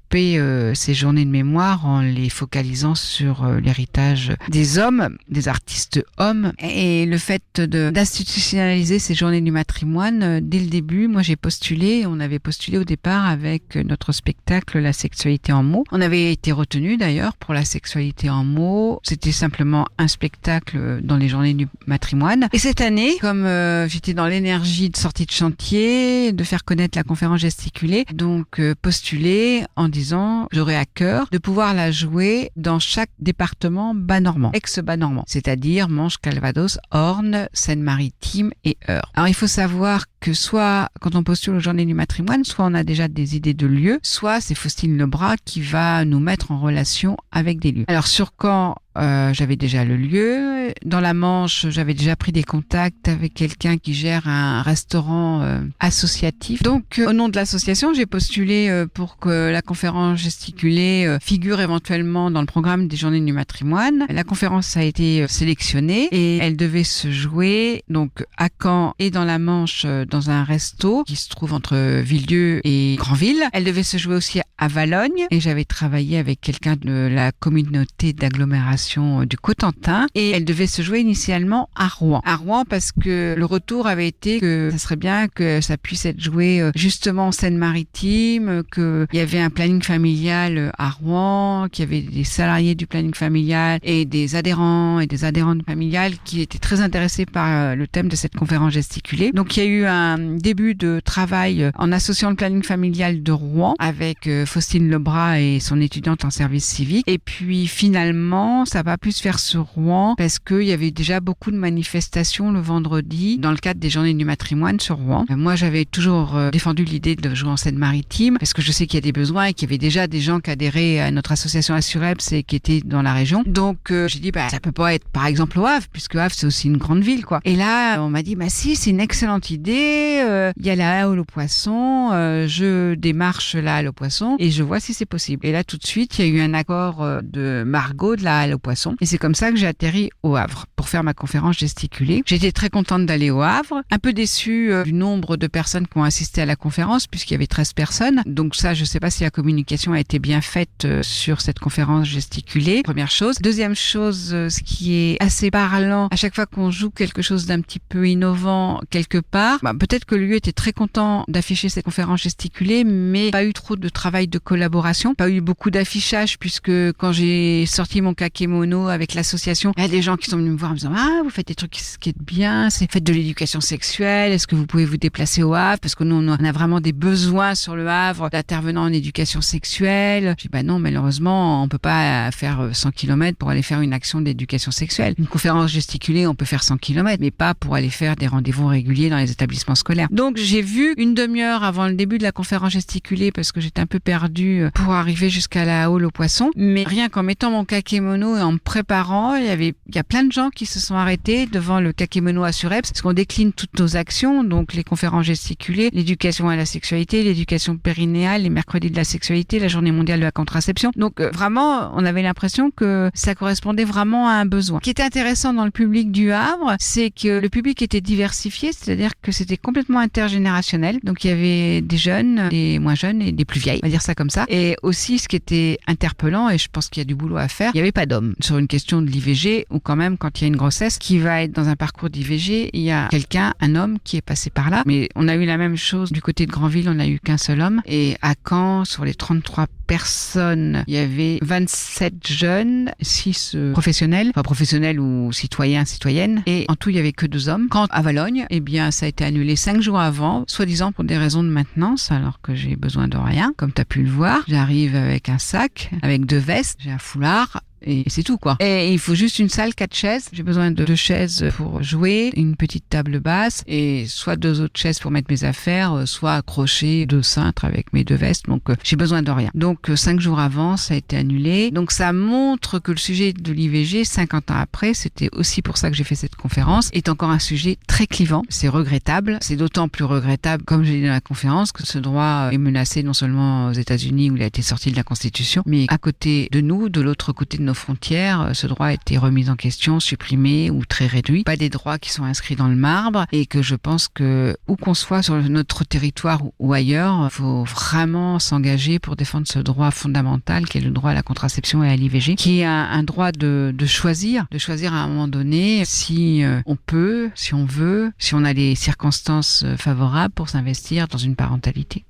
ces journées de mémoire en les focalisant sur l'héritage des hommes, des artistes hommes. Et le fait d'institutionnaliser ces journées du matrimoine, dès le début, moi j'ai postulé, on avait postulé au départ avec notre spectacle La sexualité en mots. On avait été retenu d'ailleurs pour La sexualité en mots. C'était simplement un spectacle dans les journées du matrimoine. Et cette année, comme j'étais dans l'énergie de sortie de chantier, de faire connaître la conférence gesticulée, donc postulé en disant j'aurais à cœur de pouvoir la jouer dans chaque département bas-normand, ex-bas-normand, c'est-à-dire Manche, Calvados, Orne, Seine-Maritime et Eure. Alors il faut savoir que soit quand on postule aux Journées du matrimoine, soit on a déjà des idées de lieux, soit c'est Faustine Lebras qui va nous mettre en relation avec des lieux. Alors sur Caen, j'avais déjà le lieu. Dans la Manche, j'avais déjà pris des contacts avec quelqu'un qui gère un restaurant associatif. Donc, au nom de l'association, j'ai postulé pour que la conférence gesticulée figure éventuellement dans le programme des Journées du matrimoine. La conférence a été sélectionnée et elle devait se jouer donc à Caen et dans la Manche dans un resto qui se trouve entre Villedieu et Granville. Elle devait se jouer aussi à Valogne et j'avais travaillé avec quelqu'un de la communauté d'agglomération du Cotentin et elle devait se jouer initialement à Rouen. À Rouen parce que le retour avait été que ça serait bien que ça puisse être joué justement en Seine-Maritime, qu'il y avait un planning familial à Rouen, qu'il y avait des salariés du planning familial et des adhérents et des adhérentes familiales qui étaient très intéressés par le thème de cette conférence gesticulée. Donc il y a eu un début de travail en associant le planning familial de Rouen avec Faustine Lebras et son étudiante en service civique. Et puis finalement, ça n'a pas pu se faire sur Rouen parce qu'il y avait déjà beaucoup de manifestations le vendredi dans le cadre des Journées du matrimoine sur Rouen. Moi, j'avais toujours défendu l'idée de jouer en Seine-Maritime parce que je sais qu'il y a des besoins et qu'il y avait déjà des gens qui adhéraient à notre association Assureps et qui étaient dans la région. Donc, j'ai dit, ça peut pas être par exemple au Havre puisque Havre, c'est aussi une grande ville, quoi. Et là, on m'a dit, si, c'est une excellente idée. il y a la halle aux poissons, je démarche la halle aux poissons et je vois si c'est possible. Et là, tout de suite, il y a eu un accord de Margot de la halle aux poissons. Et c'est comme ça que j'ai atterri au Havre pour faire ma conférence gesticulée. J'étais très contente d'aller au Havre, un peu déçue du nombre de personnes qui ont assisté à la conférence, puisqu'il y avait 13 personnes. Donc ça, je sais pas si la communication a été bien faite sur cette conférence gesticulée. Première chose. Deuxième chose, ce qui est assez parlant, à chaque fois qu'on joue quelque chose d'un petit peu innovant quelque part, peut-être que le lieu était très content d'afficher cette conférence gesticulée, mais pas eu trop de travail de collaboration, pas eu beaucoup d'affichage, puisque quand j'ai sorti mon kakémono avec l'association, il y a des gens qui sont venus me voir en me disant vous faites des trucs qui est bien, faites de l'éducation sexuelle, est-ce que vous pouvez vous déplacer au Havre, parce que nous on a vraiment des besoins sur le Havre d'intervenants en éducation sexuelle. Je dis non, malheureusement on peut pas faire 100 km pour aller faire une action d'éducation sexuelle. Une conférence gesticulée, on peut faire 100 km, mais pas pour aller faire des rendez-vous réguliers dans les établissements scolaires. Donc j'ai vu une demi-heure avant le début de la conférence gesticulée, parce que j'étais un peu perdue pour arriver jusqu'à la halle aux poissons, mais rien qu'en mettant mon kakémono et en me préparant, il y a plein de gens qui se sont arrêtés devant le kakémono à Sureps, parce qu'on décline toutes nos actions, donc les conférences gesticulées, l'éducation à la sexualité, l'éducation périnéale, les mercredis de la sexualité, la journée mondiale de la contraception. Donc vraiment, on avait l'impression que ça correspondait vraiment à un besoin. Ce qui était intéressant dans le public du Havre, c'est que le public était diversifié, c'est-à-dire que c'était complètement intergénérationnel. Donc il y avait des jeunes, des moins jeunes et des plus vieilles, on va dire ça comme ça. Et aussi, ce qui était interpellant, et je pense qu'il y a du boulot à faire, il n'y avait pas d'hommes. Sur une question de l'IVG, ou quand même quand il y a une grossesse qui va être dans un parcours d'IVG, il y a quelqu'un, un homme qui est passé par là. Mais on a eu la même chose du côté de Granville, on n'a eu qu'un seul homme. Et à Caen, sur les 33 personnes, il y avait 27 jeunes, 6 professionnels, enfin professionnels ou citoyens, citoyennes, et en tout il y avait que 2 hommes. Quant à Valogne, eh bien ça a été annulé 5 jours avant, soi-disant pour des raisons de maintenance, alors que j'ai besoin de rien, comme tu as pu le voir. J'arrive avec un sac, avec 2 vestes, j'ai un foulard, et c'est tout quoi. Et il faut juste une salle, 4 chaises. J'ai besoin de 2 chaises pour jouer, une petite table basse et soit 2 autres chaises pour mettre mes affaires, soit accrocher 2 cintres avec mes 2 vestes. Donc j'ai besoin de rien. Donc 5 jours avant, ça a été annulé. Donc ça montre que le sujet de l'IVG, 50 ans après, c'était aussi pour ça que j'ai fait cette conférence, est encore un sujet très clivant. C'est regrettable. C'est d'autant plus regrettable, comme j'ai dit dans la conférence, que ce droit est menacé non seulement aux États-Unis où il a été sorti de la Constitution, mais à côté de nous, de l'autre côté de nos frontières, ce droit a été remis en question, supprimé ou très réduit. Pas des droits qui sont inscrits dans le marbre, et que je pense que où qu'on soit sur notre territoire ou ailleurs, il faut vraiment s'engager pour défendre ce droit fondamental qui est le droit à la contraception et à l'IVG, qui est un droit de choisir à un moment donné si on peut, si on veut, si on a les circonstances favorables pour s'investir dans une parentalité.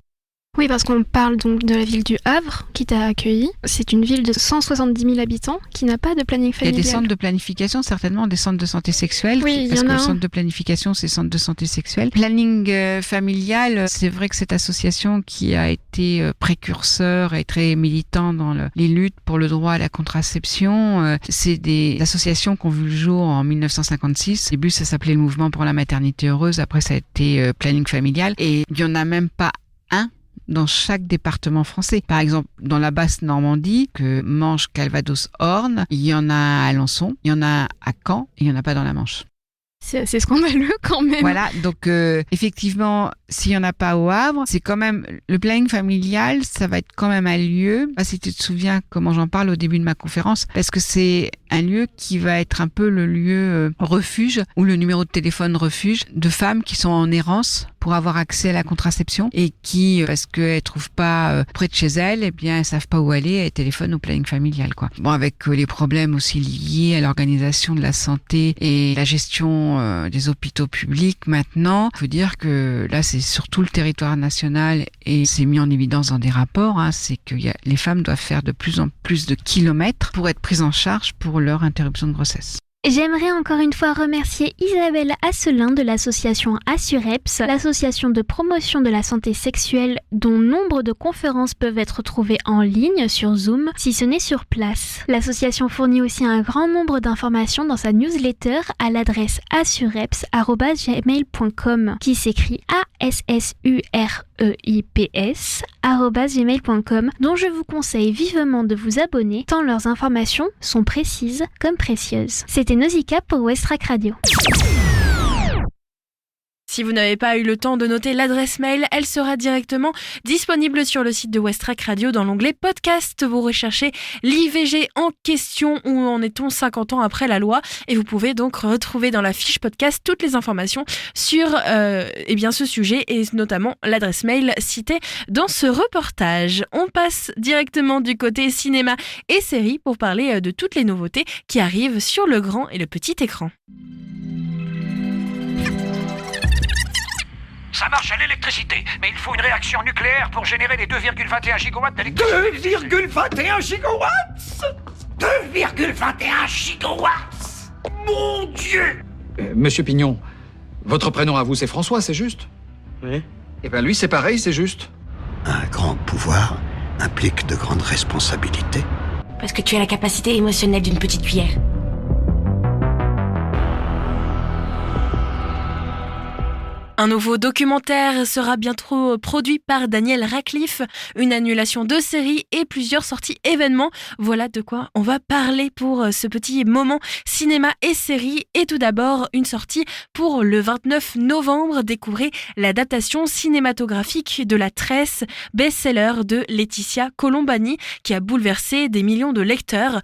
Oui, parce qu'on parle donc de la ville du Havre qui t'a accueilli. C'est une ville de 170 000 habitants qui n'a pas de planning familial. Il y a des centres de planification, certainement, des centres de santé sexuelle. Oui, parce que le centre de planification, c'est centre de santé sexuelle. Planning familial, c'est vrai que cette association qui a été précurseur et très militant dans les luttes pour le droit à la contraception, c'est des associations qui ont vu le jour en 1956. Au début, ça s'appelait le Mouvement pour la maternité heureuse. Après, ça a été planning familial. Et il n'y en a même pas un dans chaque département français. Par exemple, dans la Basse-Normandie, que Manche, Calvados, Orne, il y en a à Alençon, il y en a à Caen, et il n'y en a pas dans la Manche. C'est assez scandaleux quand même. Voilà, donc effectivement, s'il n'y en a pas au Havre, c'est quand même, le planning familial, ça va être quand même un lieu, si tu te souviens comment j'en parle au début de ma conférence, parce que c'est un lieu qui va être un peu le lieu refuge, ou le numéro de téléphone refuge, de femmes qui sont en errance pour avoir accès à la contraception, et qui, parce qu'elles trouvent pas près de chez elles, eh bien, elles savent pas où aller, elles téléphonent au planning familial, quoi. Bon, avec les problèmes aussi liés à l'organisation de la santé et la gestion des hôpitaux publics maintenant, il faut dire que là, c'est sur tout le territoire national, et c'est mis en évidence dans des rapports, c'est que les femmes doivent faire de plus en plus de kilomètres pour être prises en charge pour leur interruption de grossesse. J'aimerais encore une fois remercier Isabelle Asselin de l'association Assureps, l'association de promotion de la santé sexuelle dont nombre de conférences peuvent être trouvées en ligne sur Zoom, si ce n'est sur place. L'association fournit aussi un grand nombre d'informations dans sa newsletter à l'adresse assureps@gmail.com qui s'écrit ASSUREIPS@gmail.com, dont je vous conseille vivement de vous abonner tant leurs informations sont précises comme précieuses. C'était Nausicaa pour Westrack Radio. Si vous n'avez pas eu le temps de noter l'adresse mail, elle sera directement disponible sur le site de Westrack Radio dans l'onglet podcast. Vous recherchez l'IVG en question, où en est-on 50 ans après la loi, et vous pouvez donc retrouver dans la fiche podcast toutes les informations sur ce sujet et notamment l'adresse mail citée dans ce reportage. On passe directement du côté cinéma et séries pour parler de toutes les nouveautés qui arrivent sur le grand et le petit écran. Ça marche à l'électricité, mais il faut une réaction nucléaire pour générer les 2,21 gigawatts d'électricité. 2,21 gigawatts 2,21 gigawatts Mon Dieu! Monsieur Pignon, votre prénom à vous c'est François, c'est juste? Oui. Eh ben lui c'est pareil, c'est juste. Un grand pouvoir implique de grandes responsabilités. Parce que tu as la capacité émotionnelle d'une petite cuillère. Un nouveau documentaire sera bientôt produit par Daniel Radcliffe, une annulation de série et plusieurs sorties événements. Voilà de quoi on va parler pour ce petit moment cinéma et série. Et tout d'abord, une sortie pour le 29 novembre. Découvrez l'adaptation cinématographique de La Tresse, best-seller de Laetitia Colombani, qui a bouleversé des millions de lecteurs.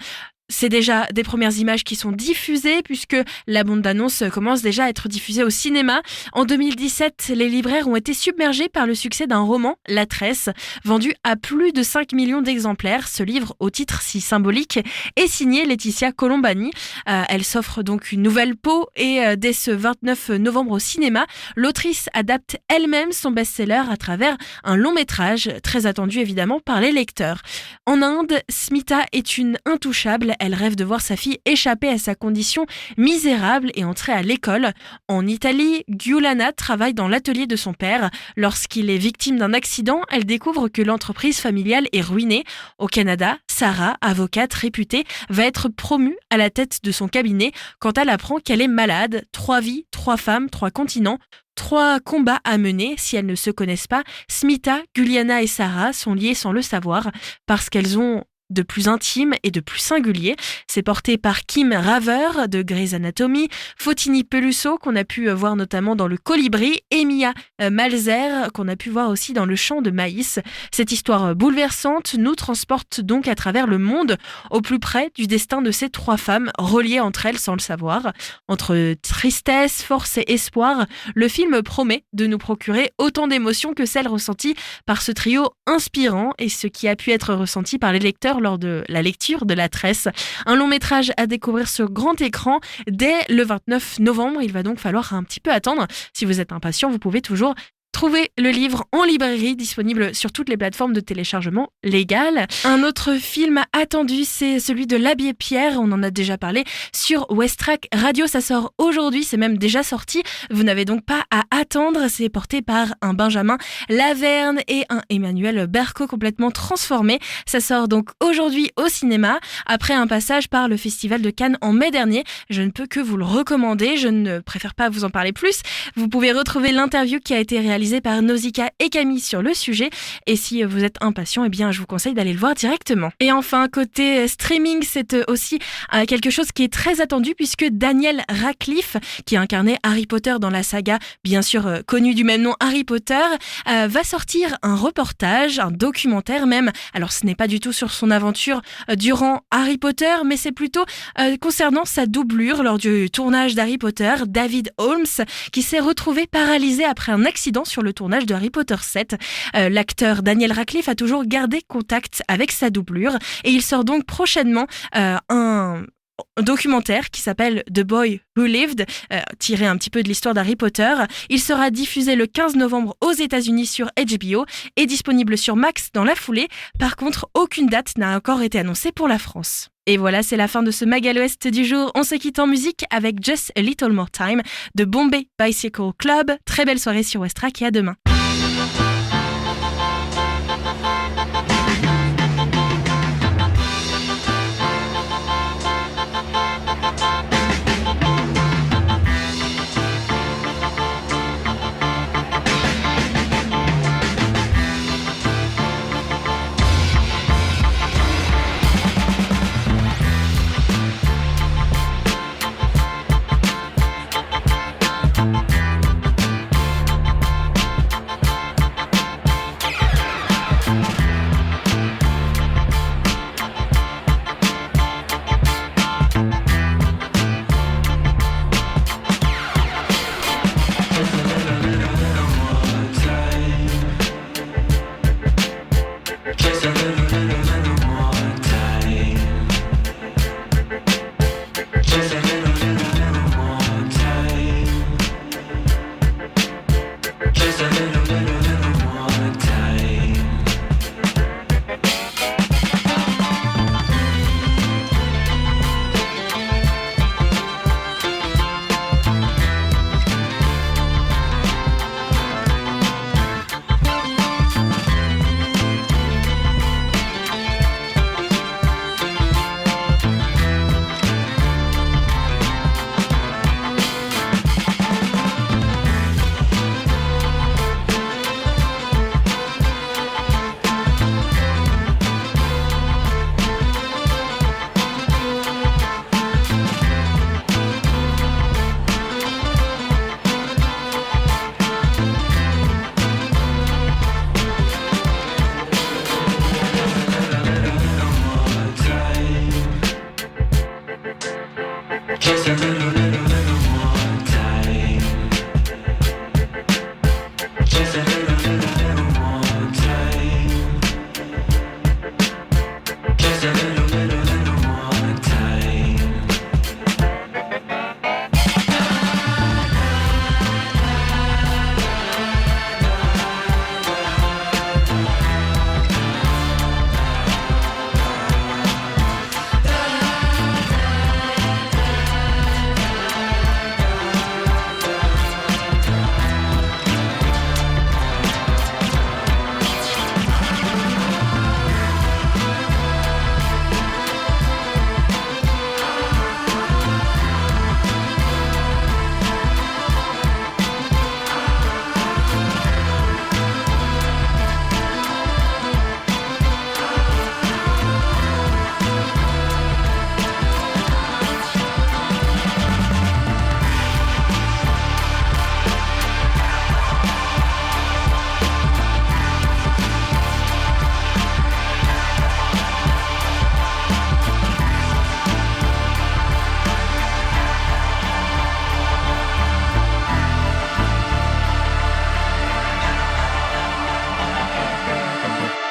C'est déjà des premières images qui sont diffusées puisque la bande-annonce commence déjà à être diffusée au cinéma. En 2017, les libraires ont été submergés par le succès d'un roman, La Tresse, vendu à plus de 5 millions d'exemplaires. Ce livre, au titre si symbolique, est signé Laetitia Colombani. Elle s'offre donc une nouvelle peau et dès ce 29 novembre au cinéma, l'autrice adapte elle-même son best-seller à travers un long métrage, très attendu évidemment par les lecteurs. En Inde, Smita est une intouchable. Elle rêve de voir sa fille échapper à sa condition misérable et entrer à l'école. En Italie, Giuliana travaille dans l'atelier de son père. Lorsqu'il est victime d'un accident, elle découvre que l'entreprise familiale est ruinée. Au Canada, Sarah, avocate réputée, va être promue à la tête de son cabinet quand elle apprend qu'elle est malade. 3 vies, 3 femmes, 3 continents. 3 combats à mener. Si elles ne se connaissent pas, Smita, Giuliana et Sarah sont liées sans le savoir parce qu'elles ont de plus intime et de plus singulier. C'est porté par Kim Raver de Grey's Anatomy, Fotini Peluso qu'on a pu voir notamment dans Le Colibri, et Mia Malzer qu'on a pu voir aussi dans Le Champ de Maïs. Cette histoire bouleversante nous transporte donc à travers le monde au plus près du destin de ces 3 femmes reliées entre elles sans le savoir. Entre tristesse, force et espoir, le film promet de nous procurer autant d'émotions que celles ressenties par ce trio inspirant et ce qui a pu être ressenti par les lecteurs lors de la lecture de La Tresse. Un long métrage à découvrir sur grand écran dès le 29 novembre. Il va donc falloir un petit peu attendre. Si vous êtes impatient, vous pouvez toujours trouver le livre en librairie, disponible sur toutes les plateformes de téléchargement légales. Un autre film attendu, c'est celui de L'Abbé Pierre. On en a déjà parlé sur Westrack Radio. Ça sort aujourd'hui, c'est même déjà sorti. Vous n'avez donc pas à attendre. C'est porté par un Benjamin Laverne et un Emmanuel Berco complètement transformé. Ça sort donc aujourd'hui au cinéma, après un passage par le Festival de Cannes en mai dernier. Je ne peux que vous le recommander. Je ne préfère pas vous en parler plus. Vous pouvez retrouver l'interview qui a été réalisée par Nausicaa et Camille sur le sujet. Et si vous êtes impatient, eh bien, je vous conseille d'aller le voir directement. Et enfin, côté streaming, c'est aussi quelque chose qui est très attendu puisque Daniel Radcliffe, qui a incarné Harry Potter dans la saga, bien sûr connue du même nom Harry Potter, va sortir un reportage, un documentaire même. Alors, ce n'est pas du tout sur son aventure durant Harry Potter, mais c'est plutôt concernant sa doublure lors du tournage d'Harry Potter, David Holmes, qui s'est retrouvé paralysé après un accident sur le tournage de Harry Potter 7. L'acteur Daniel Radcliffe a toujours gardé contact avec sa doublure et il sort donc prochainement un documentaire qui s'appelle The Boy Who Lived, tiré un petit peu de l'histoire d'Harry Potter. Il sera diffusé le 15 novembre aux États-Unis sur HBO et disponible sur Max dans la foulée. Par contre, aucune date n'a encore été annoncée pour la France. Et voilà, c'est la fin de ce Magal Ouest du jour. On se quitte en musique avec Just a Little More Time de Bombay Bicycle Club. Très belle soirée sur Westrack et à demain.